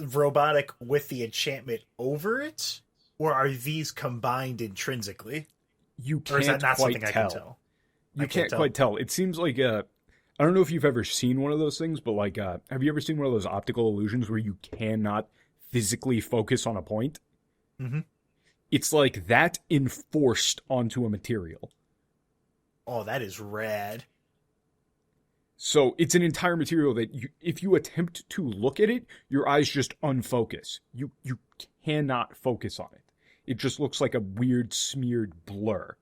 robotic with the enchantment over it, or are these combined intrinsically? You Or is that can't not quite something I tell. can tell? You I can't quite tell. It seems like I don't know if you've ever seen one of those things, but like, have you ever seen one of those optical illusions where you cannot physically focus on a point? Mhm. It's like that enforced onto a material. Oh, that is rad. So it's an entire material that if you attempt to look at it, your eyes just unfocus. You cannot focus on it. It just looks like a weird smeared blur.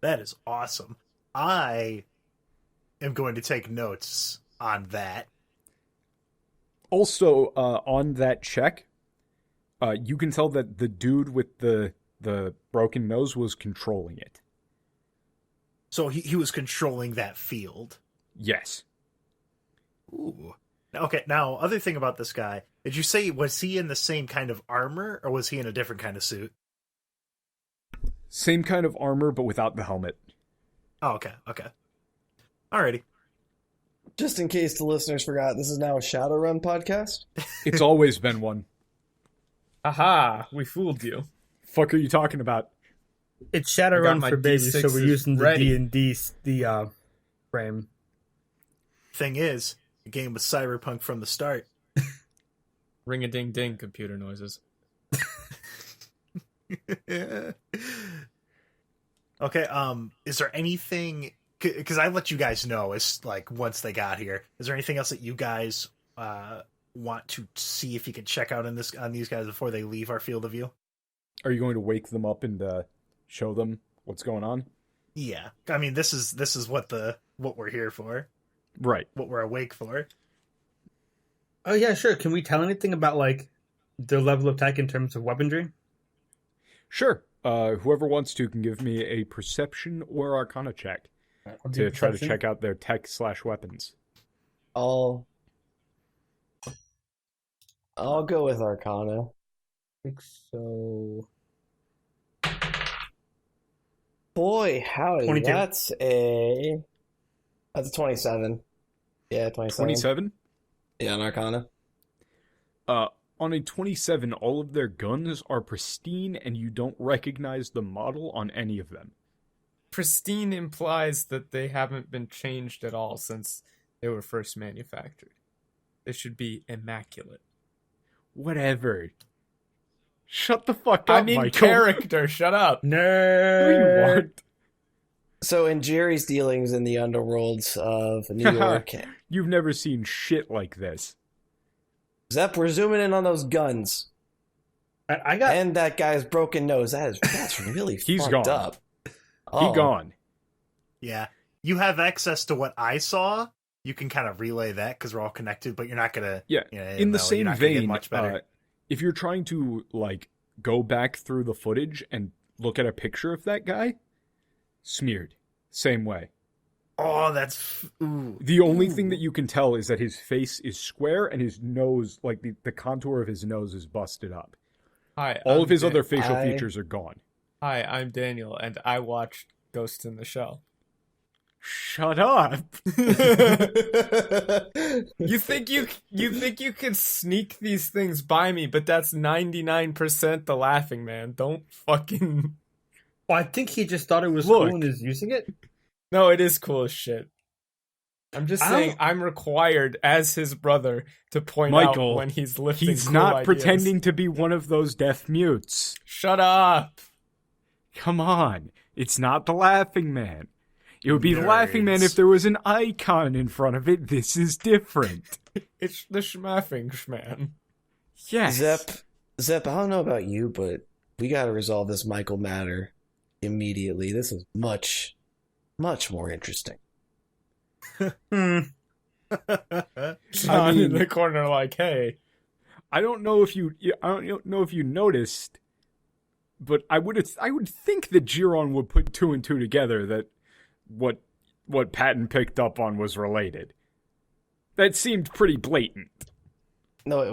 That is awesome. I am going to take notes on that. Also, on that check, you can tell that the dude with the broken nose was controlling it. So he was controlling that field. Yes. Ooh. Okay, now, other thing about this guy. Did you say, was he in the same kind of armor, or was he in a different kind of suit? Same kind of armor, but without the helmet. Oh, okay. Alrighty. just in case the listeners forgot, this is now a Shadowrun podcast. It's always been one. Aha! We fooled you. Fuck are you talking about? It's I got Shadowrun my for babies, so we're D6s using the ready. D&D frame. Thing is, the game was cyberpunk from the start. Ring a ding ding, computer noises. Okay, is there anything, because I let you guys know, it's like once they got here, is there anything else that you guys want to see if you can check out on these guys before they leave our field of view? Are you going to wake them up and show them what's going on? Yeah, I mean, this is what we're here for, Right. what we're awake for. Oh yeah, sure. Can we tell anything about like their level of tech in terms of weaponry? Sure. Whoever wants to can give me a perception or arcana check I'll do to try to perception. check out their tech/weapons. I'll go with Arcana. So Boy, howdy, 22. that's a 27. Yeah, 27. 27? Yeah, on Arcana. On a 27, all of their guns are pristine and you don't recognize the model on any of them. Pristine implies that they haven't been changed at all since they were first manufactured. They should be immaculate. Whatever. Shut the fuck up, I'm in Michael. character, shut up. No, you nerd. aren't. So in Jerry's dealings in the underworlds of New York, You've never seen shit like this. Zep, we're zooming in on those guns I got and that guy's broken nose. That's really He's fucked gone. up. He Oh. gone. Yeah, you have access to what I saw. You can kind of relay that because we're all connected, but you're not gonna. Yeah. You know, In the you're same not gonna get vein, much better. if you're trying to like go back through the footage and look at a picture of that guy, smeared. Same way. Oh, that's ooh. The only thing that you can tell is that his face is square and his nose, like the contour of his nose is busted up. Hi, All I'm of his Dan- other facial I- features are gone. Hi, I'm Daniel, and I watched Ghost in the Shell. Shut up. You think you can sneak these things by me, but that's 99% the laughing man. Don't fucking. Well, I think he just thought it was Look. cool and is using it. No, it is cool as shit. I'm just I saying don't- I'm required as his brother to point Michael, out when he's lifting He's cool not ideas. pretending to be one of those deaf mutes. Shut up. Come on. It's not the Laughing Man. It would be the Nerds. Laughing Man if there was an icon in front of it. This is different. It's the schmaffing schman. Yes. Zep, I don't know about you, but we got to resolve this Michael matter immediately. This is much, much more interesting. John I mean- in the corner like, hey. I don't know if you noticed, but I would think that Giron would put two and two together that what Patton picked up on was related. That seemed pretty blatant, No, wait,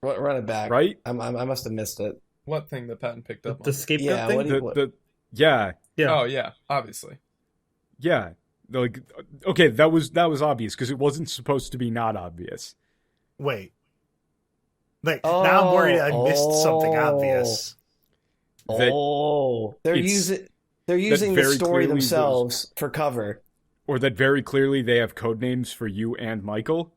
what? Run it back. right? I must have missed it. What thing that Patton picked up The on? scapegoat Yeah, thing. what do you- Yeah, Yeah. Oh, yeah, obviously. yeah. Like, okay, that was obvious because it wasn't supposed to be not obvious. Wait. Like, now I'm worried I missed something Oh. obvious. They're it's- using the very story clearly themselves for cover. Or that very clearly they have code names for you and Michael.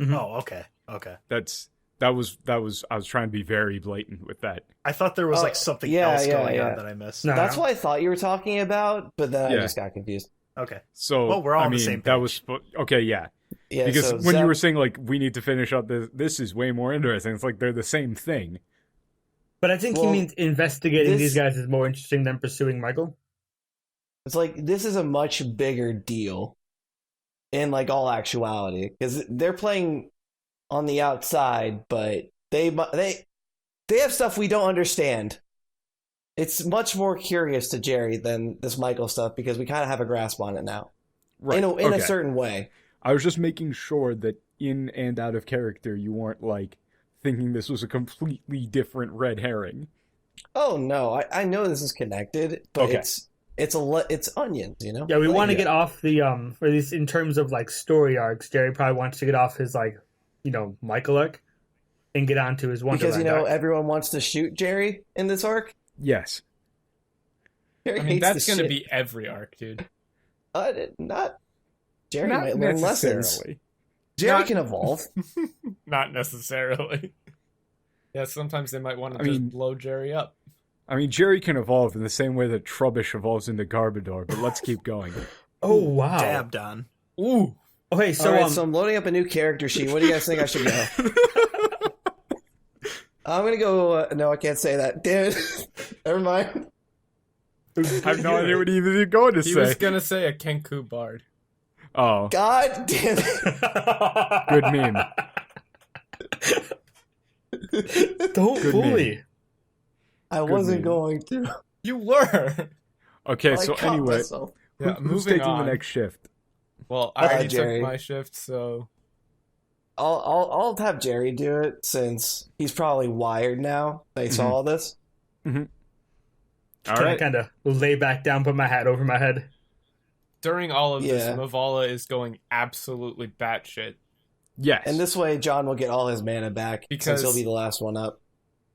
Oh, okay. Okay. That was I was trying to be very blatant with that. I thought there was Oh, like something yeah, else yeah, going yeah. on that I missed. No. That's what I thought you were talking about, but then I Yeah. just got confused. Okay. So Well, we're all I on the mean, same that page. was okay, yeah. Yeah, Because so when you Zep- were saying like we need to finish up this is way more interesting. It's like they're the same thing. But I think Well, he means investigating this- these guys is more interesting than pursuing Michael. it's like this is a much bigger deal in like all actuality because they're playing on the outside, but they have stuff we don't understand. It's much more curious to Jerry than this Michael stuff because we kind of have a grasp on it now. Right. In a okay. certain way. I was just making sure that in and out of character you weren't like thinking this was a completely different red herring. Oh no, I know this is connected, but Okay. it's onions, you know. Yeah, we Like, want to get off the or at least in terms of like story arcs. Jerry probably wants to get off his like Michael arc and get onto his Wonderland because arc. everyone wants to shoot Jerry in this arc. Yes. Jerry I mean, hates that's the going to shit. be every arc, dude. Not Jerry Not might learn lessons. necessarily. Jerry Not- can evolve. Not necessarily. Yeah, sometimes they might want to I just mean- blow Jerry up. I mean, Jerry can evolve in the same way that Trubbish evolves into Garbodor, but let's keep going. Oh wow! Dabbed on. Ooh. Okay, so All right, so I'm loading up a new character sheet. What do you guys think I should go? I'm gonna go. No, I can't say that. Damn it. Never mind. I have no idea what even you're going to He say. was going to say a Kenku Bard. Oh, God damn it. good meme. Don't Good fool meme. me. I wasn't meme. going to. You were. Okay, I so caught anyway, myself. Yeah, who's moving taking on. the next shift? Well, I already Jerry. took my shift, so I'll have Jerry do it since he's probably wired now. They saw all this. All Can I right. kind of lay back down, put my hat over my head? during all of this, Yeah. Mavala is going absolutely batshit. Yes. And this way, John will get all his mana back Because- since he'll be the last one up.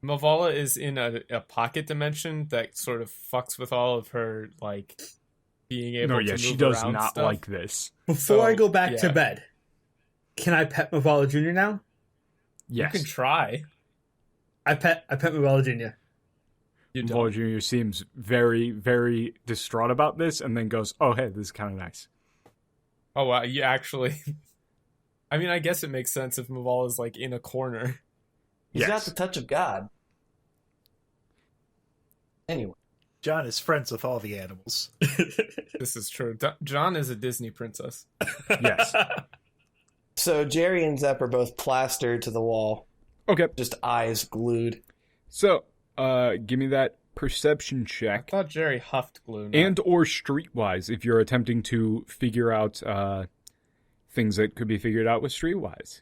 Mavala is in a pocket dimension that sort of fucks with all of her, like, being able no, to yeah, move she does around not stuff. like this. Before So, I go back to yeah. bed, can I pet Mavala Jr. now? Yes. You can try. I pet Mavala Jr. You don't. Vol Jr. seems very, very distraught about this and then goes, oh, hey, this is kind of nice. Oh, wow. You actually... I mean, I guess it makes sense if Mavala is, like, in a corner. He's got Yes. the touch of God. Anyway. John is friends with all the animals. This is true. John is a Disney princess. Yes. So Jerry and Zep are both plastered to the wall, Okay, just eyes glued. so give me that perception I check. thought Jerry huffed glue. not- And or streetwise if you're attempting to figure out things that could be figured out with streetwise.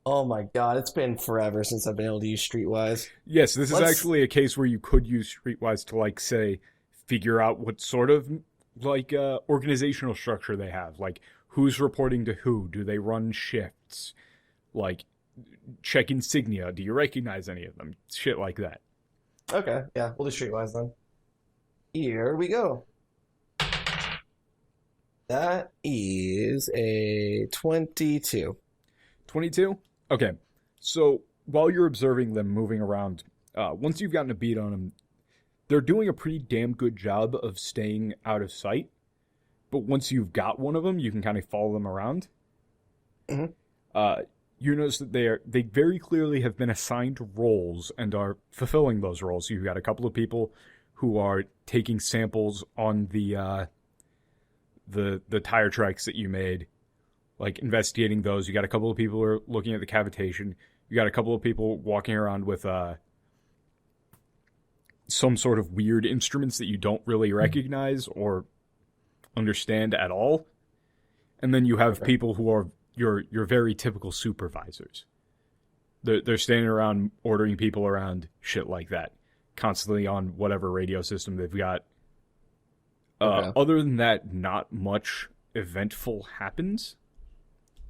Oh my God, it's been forever since I've been able to use Streetwise. Yes, this is Let's- actually a case where you could use streetwise to, like, say, figure out what sort of organizational structure they have, like who's reporting to who, do they run shifts, like check insignia, do you recognize any of them, shit like that. Okay, yeah, we'll do streetwise then. Here we go. That is a 22. 22. Okay, so while you're observing them moving around, once you've gotten a beat on them, they're doing a pretty damn good job of staying out of sight. But once you've got one of them, you can kind of follow them around. Mm-hmm. You notice that they very clearly have been assigned roles and are fulfilling those roles. So you've got a couple of people who are taking samples on the tire tracks that you made, like investigating those. You got a couple of people who are looking at the cavitation. You got a couple of people walking around with some sort of weird instruments that you don't really recognize or understand at all. And then you have people who are your very typical supervisors. They're standing around ordering people around, shit like that, constantly on whatever radio system they've got. Other than that, not much eventful happens,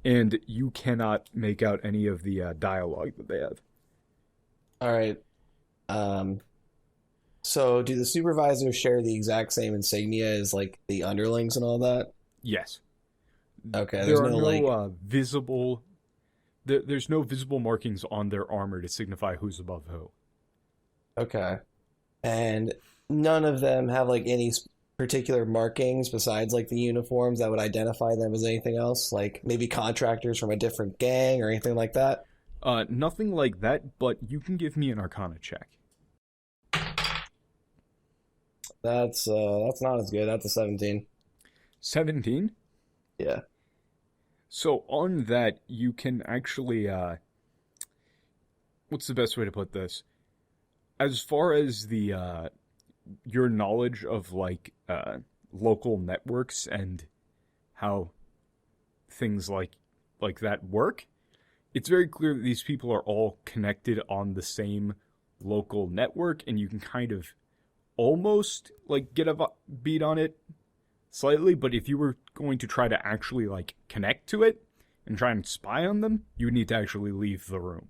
and you cannot make out any of the dialogue that they have. All right. So do the supervisors share the exact same insignia as like the underlings and all that? Yes. Okay. There are no visible. There's no visible markings on their armor to signify who's above who. Okay. And none of them have like any particular markings besides like the uniforms that would identify them as anything else, like maybe contractors from a different gang or anything like that? Nothing like that, but you can give me an Arcana check. That's not as good. That's a 17. 17? Yeah. So on that, you can actually, what's the best way to put this? As far as the, your knowledge of, like, local networks and how things like that work, it's very clear that these people are all connected on the same local network, and you can kind of almost, like, get a beat on it slightly, but if you were going to try to actually, like, connect to it and try and spy on them, you would need to actually leave the room.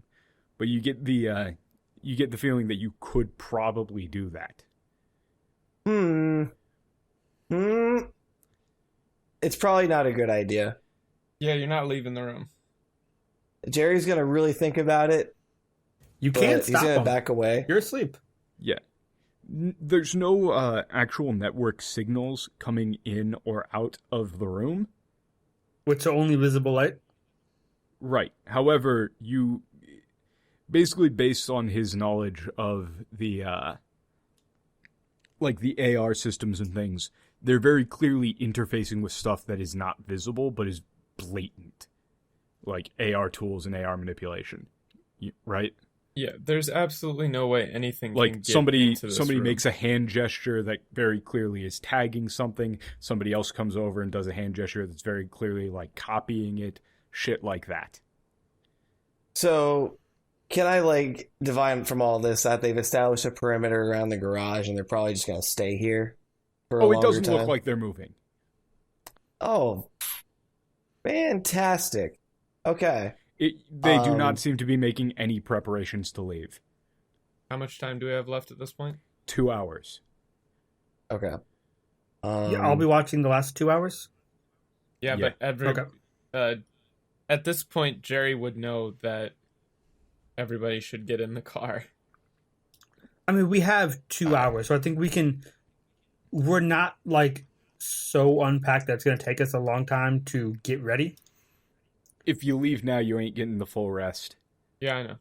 But you get the feeling that you could probably do that. It's probably not a good idea. Yeah, you're not leaving the room. Jerry's gonna really think about it. You can't He's stop gonna him. back away. You're asleep. Yeah. There's no actual network signals coming in or out of the room. With the only visible light? Right. However, you basically, based on his knowledge of the like the AR systems and things, they're very clearly interfacing with stuff that is not visible but is blatant, like AR tools and AR manipulation. Right? Yeah, there's absolutely no way anything like can get somebody into this room. makes a hand gesture that very clearly is tagging something. Somebody else comes over and does a hand gesture that's very clearly like copying it. Shit like that. So, can I like divine from all this that they've established a perimeter around the garage and they're probably just gonna stay here for a Oh, it longer doesn't time? look like they're moving. Oh, fantastic. Okay. They do not seem to be making any preparations to leave. How much time do we have left at this point? 2 hours. Okay. Yeah, I'll be watching the last 2 hours. Yeah, Yeah. but at this point, Jerry would know that everybody should get in the car. I mean, we have 2 hours, so I think we can. We're not like so unpacked that it's going to take us a long time to get ready. If you leave now, you ain't getting the full rest. Yeah, I know.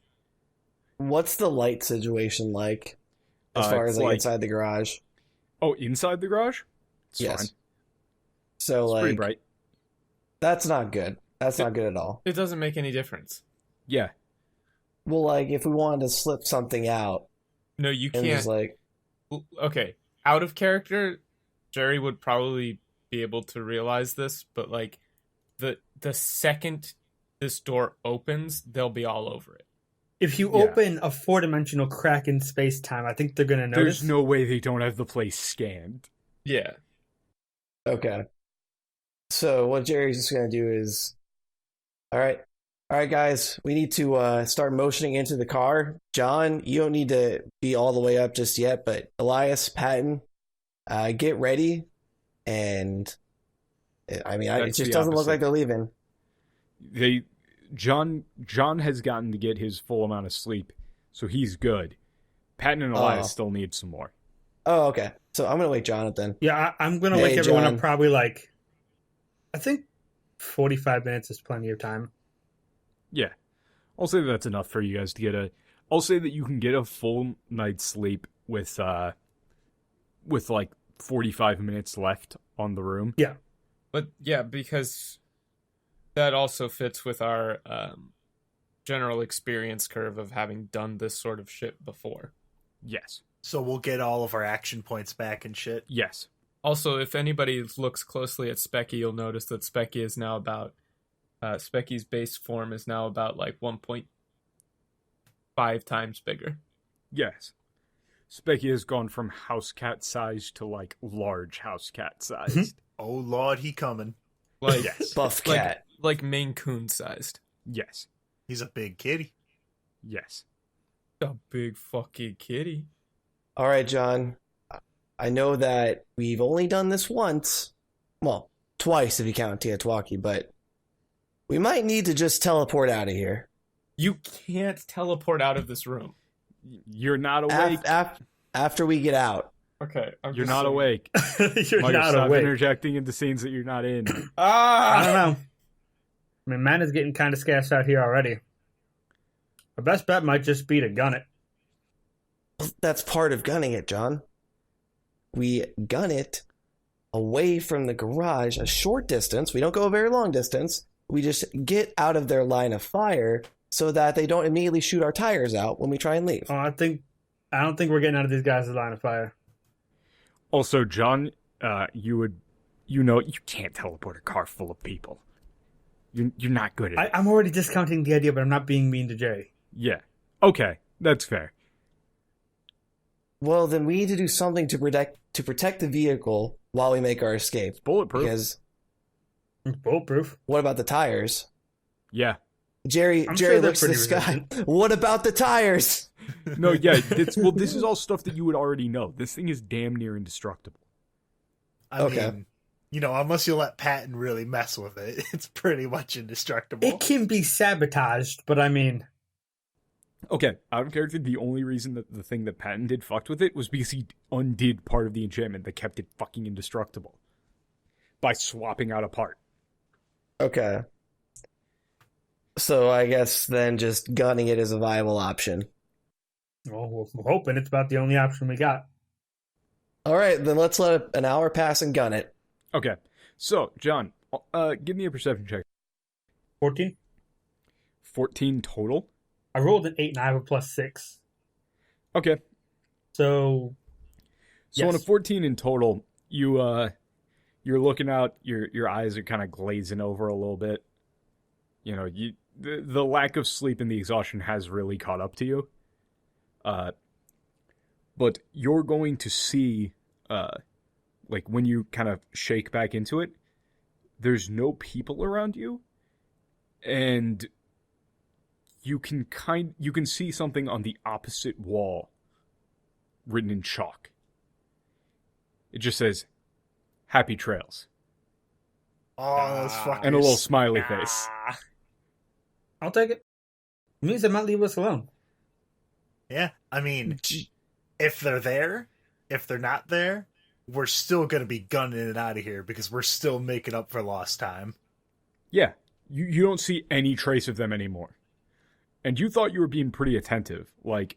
What's the light situation like as far It's as like like- inside the garage? Oh, inside the garage? It's Yes. fine. So It's pretty like bright. that's not good. That's not good at all. It doesn't make any difference. Yeah. Well, like if we wanted to slip something out No, you and can't. just like Okay, out of character, Jerry would probably be able to realize this, but like the second this door opens, they'll be all over it. If you Yeah. open a 4-dimensional crack in space time, I think they're going to notice. There's no way they don't have the place scanned. Yeah. Okay. So what Jerry's just gonna do is, all right, guys, we need to start motioning into the car. John, you don't need to be all the way up just yet, but Elias, Patton, get ready. And I mean, it That's just the doesn't look opposite. like they're leaving. John has gotten to get his full amount of sleep, so he's good. Patton and Elias still need some more. Oh, okay. So I'm gonna wake John up then. Yeah, I'm gonna Hey, wake everyone John. up probably like, I think 45 minutes is plenty of time. Yeah, I'll say that's enough for you guys to get a. I'll say that you can get a full night's sleep with like 45 minutes left on the room. Yeah. But yeah, because that also fits with our general experience curve of having done this sort of shit before. Yes. So we'll get all of our action points back and shit. Yes. Also, if anybody looks closely at Specky, you'll notice that Specky is now about Specky's base form is now about like 1.5 times bigger. Yes. Specky has gone from house cat sized to like large house cat sized. Oh Lord, he coming. Like Yes. Buff cat. like Maine Coon sized. Yes. He's a big kitty. Yes. A big fucking kitty. All right, John. I know that we've only done this once. Well, twice if you count Tiatuaki, but we might need to just teleport out of here. You can't teleport out of this room. You're not awake. After we get out. Okay, You're not awake. You're Michael, not stop awake. interjecting into scenes that you're not in. I don't know. I mean, man is getting kind of scarce out here already. Our best bet might just be to gun it. That's part of gunning it, John. We gun it away from the garage a short distance. We don't go a very long distance. We just get out of their line of fire so that they don't immediately shoot our tires out when we try and leave. Oh, I don't think we're getting out of these guys' line of fire. Also, John, you can't teleport a car full of people. You're not good at it. I'm already discounting the idea, but I'm not being mean to Jerry. Yeah. Okay, that's fair. Well, then we need to do something to protect the vehicle while we make our escape. Bulletproof. Because It's bulletproof. what about the tires? Yeah. Jerry I'm sure they're looks to the pretty sky. resistant. What about the tires? No, yeah. This is all stuff that you would already know. This thing is damn near indestructible. I mean, unless you let Patton really mess with it, it's pretty much indestructible. It can be sabotaged, but I mean, Okay, out of character, the only reason that the thing that Patton did fucked with it was because he undid part of the enchantment that kept it fucking indestructible. By swapping out a part. Okay. So I guess then just gunning it is a viable option. well, we're hoping it's about the only option we got. All right, then let's let an hour pass and gun it. Okay, so, John, give me a perception check. 14? 14 total? I rolled an 8 and I have a +6. Okay, So so on a yes. 14 in total, you're looking out, your eyes are kind of glazing over a little bit. You know, the lack of sleep and the exhaustion has really caught up to you. But you're going to see, like when you kind of shake back into it, there's no people around you, and you can see something on the opposite wall written in chalk. It just says, "Happy Trails," Oh, those fuckers. and a little smiley face. I'll take it. It means they might leave us alone. Yeah, I mean, if they're there, if they're not there, we're still going to be gunning it out of here because we're still making up for lost time. Yeah, you don't see any trace of them anymore. And you thought you were being pretty attentive. Like,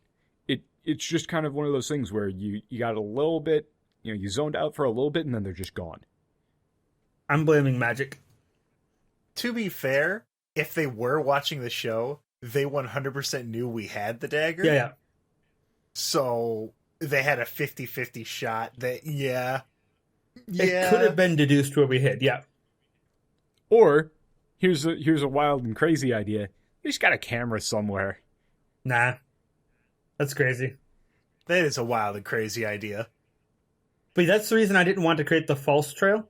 it's just kind of one of those things where you got a little bit, you zoned out for a little bit and then they're just gone. I'm blaming magic. To be fair, if they were watching the show, they 100% knew we had the dagger. Yeah. So they had a 50-50 shot that, It could have been deduced where we hid. Yeah. Or, here's a wild and crazy idea. You just got a camera somewhere. Nah. That's crazy. That is a wild and crazy idea. But that's the reason I didn't want to create the false trail.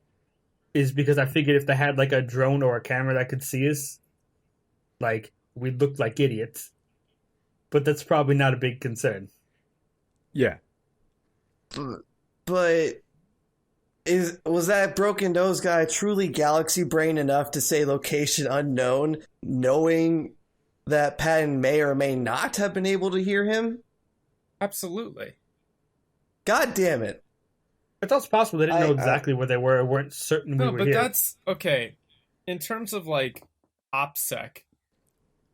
is because I figured if they had like a drone or a camera that could see us, like we'd look like idiots. But that's probably not a big concern. Yeah. But was that broken nose guy truly galaxy brain enough to say location unknown, knowing that Patton may or may not have been able to hear him? Absolutely. God damn it. It's also possible they didn't know exactly where they were or weren't certain we were here. No, but that's okay. In terms of like OPSEC,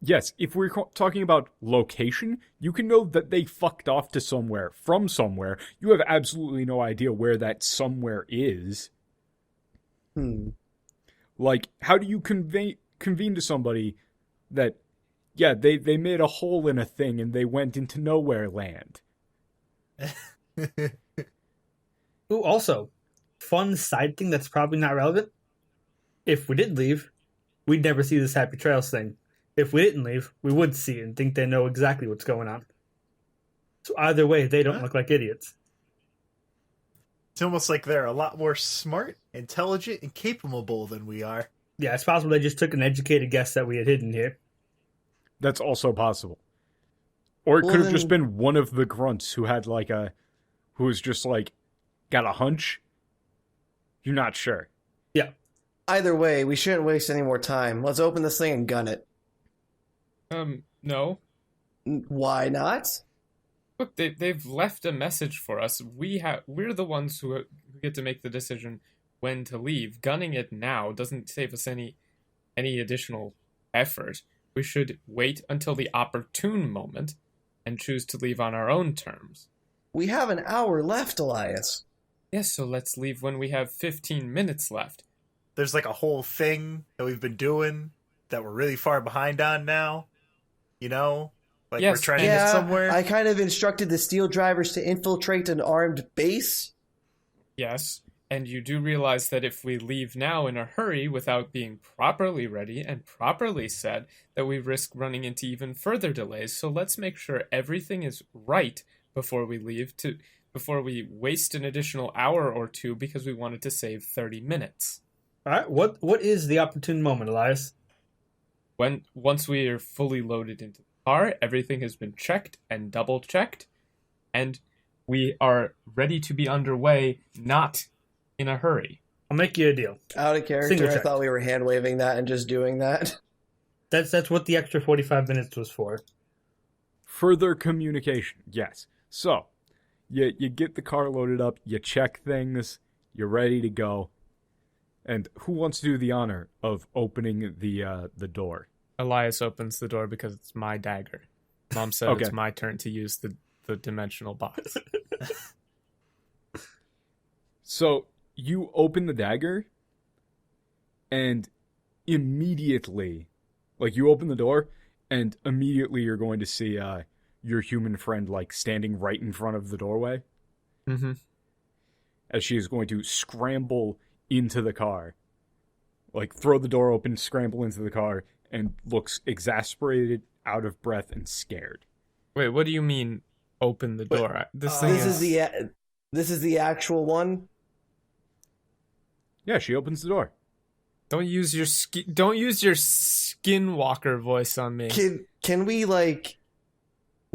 Yes, if we're talking about location, you can know that they fucked off to somewhere from somewhere. You have absolutely no idea where that somewhere is. Like, how do you convene to somebody that, yeah, they made a hole in a thing and they went into nowhere land? Ooh, also, fun side thing that's probably not relevant. If we did leave, we'd never see this Happy Trails thing. If we didn't leave, we would see it and think they know exactly what's going on. So either way, they don't look like idiots. It's almost like they're a lot more smart, intelligent, and capable than we are. Yeah, it's possible they just took an educated guess that we had hidden here. That's also possible. Or it could have just been one of the grunts who had like who was just like, got a hunch. You're not sure. Yeah. Either way, we shouldn't waste any more time. Let's open this thing and gun it. No. Why not? Look, they've left a message for us. We're the ones who get to make the decision when to leave. Gunning it now doesn't save us any additional effort. We should wait until the opportune moment and choose to leave on our own terms. We have an hour left, Elias. Yes, so let's leave when we have 15 minutes left. There's like a whole thing that we've been doing that we're really far behind on now. You know? Like Yes, we're trying to get somewhere. I kind of instructed the steel drivers to infiltrate an armed base. Yes, and you do realize that if we leave now in a hurry without being properly ready and properly set, that we risk running into even further delays. So let's make sure everything is right before we leave, before we waste an additional hour or two because we wanted to save 30 minutes. All right, what is the opportune moment, Elias? Once we are fully loaded into the car, everything has been checked and double checked, and we are ready to be underway, not in a hurry. I'll make you a deal. Out of character, Single I check. thought we were hand waving that and just doing that. That's what the extra 45 minutes was for. Further communication, yes. So, you get the car loaded up, you check things, you're ready to go. And who wants to do the honor of opening the door? Elias opens the door because it's my dagger. Mom said Okay. It's my turn to use the dimensional box. So, you open the dagger, and immediately, like, you open the door, and immediately you're going to see your human friend, like, standing right in front of the doorway. Mm-hmm. As she is going to scramble into the car. Like, throw the door open, scramble into the car, and looks exasperated, out of breath, and scared. Wait, what do you mean, open the door? This thing This is the actual one. Yeah, she opens the door. Don't use your skinwalker voice on me. Can we like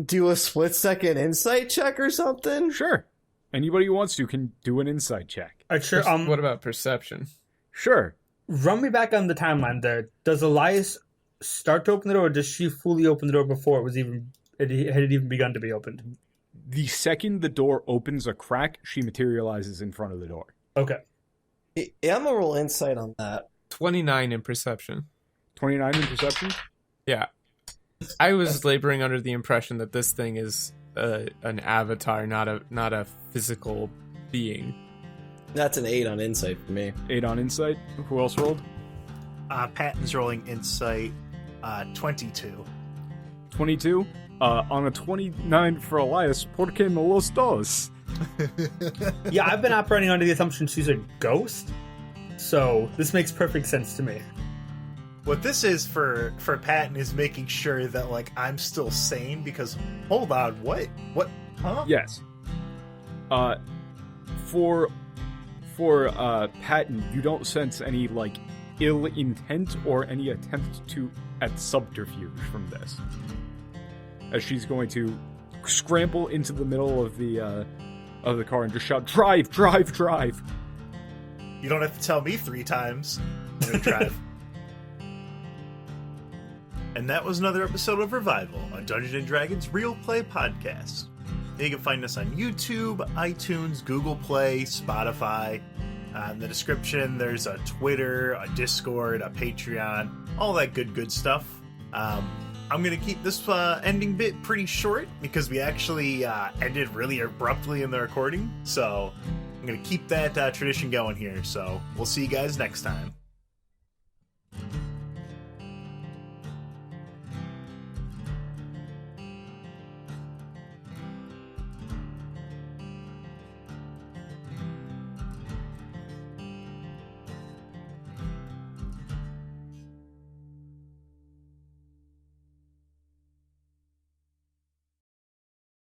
do a split second insight check or something? Sure. Anybody who wants to can do an insight check. All right, sure. What about perception? Sure. Run me back on the timeline there. Does Elias start to open the door, or does she fully open the door before it had even begun to be opened? The second the door opens a crack, she materializes in front of the door. Okay. Yeah, I'm gonna roll insight on that. 29 in perception. 29 in perception? Yeah. I was laboring under the impression that this thing is an avatar, not a physical being. That's an 8 on insight for me. 8 on insight. Who else rolled? Patton's rolling insight 22. 22. On a 29 for Elias, ¿por qué no los dos? Yeah, I've been operating under the assumption she's a ghost, so this makes perfect sense to me. What this is for Patton is making sure that like I'm still sane because hold on, what? Huh? Yes. For for Patton, you don't sense any like ill intent or any attempt at subterfuge from this. As she's going to scramble into the middle of the car and just shout, "Drive, drive, drive!" You don't have to tell me 3 times. I'm gonna drive. And that was another episode of Revival, a Dungeons & Dragons Real Play podcast. You can find us on YouTube, iTunes, Google Play, Spotify. In the description, there's a Twitter, a Discord, a Patreon, all that good stuff. I'm going to keep this ending bit pretty short because we actually ended really abruptly in the recording. So I'm going to keep that tradition going here. So we'll see you guys next time.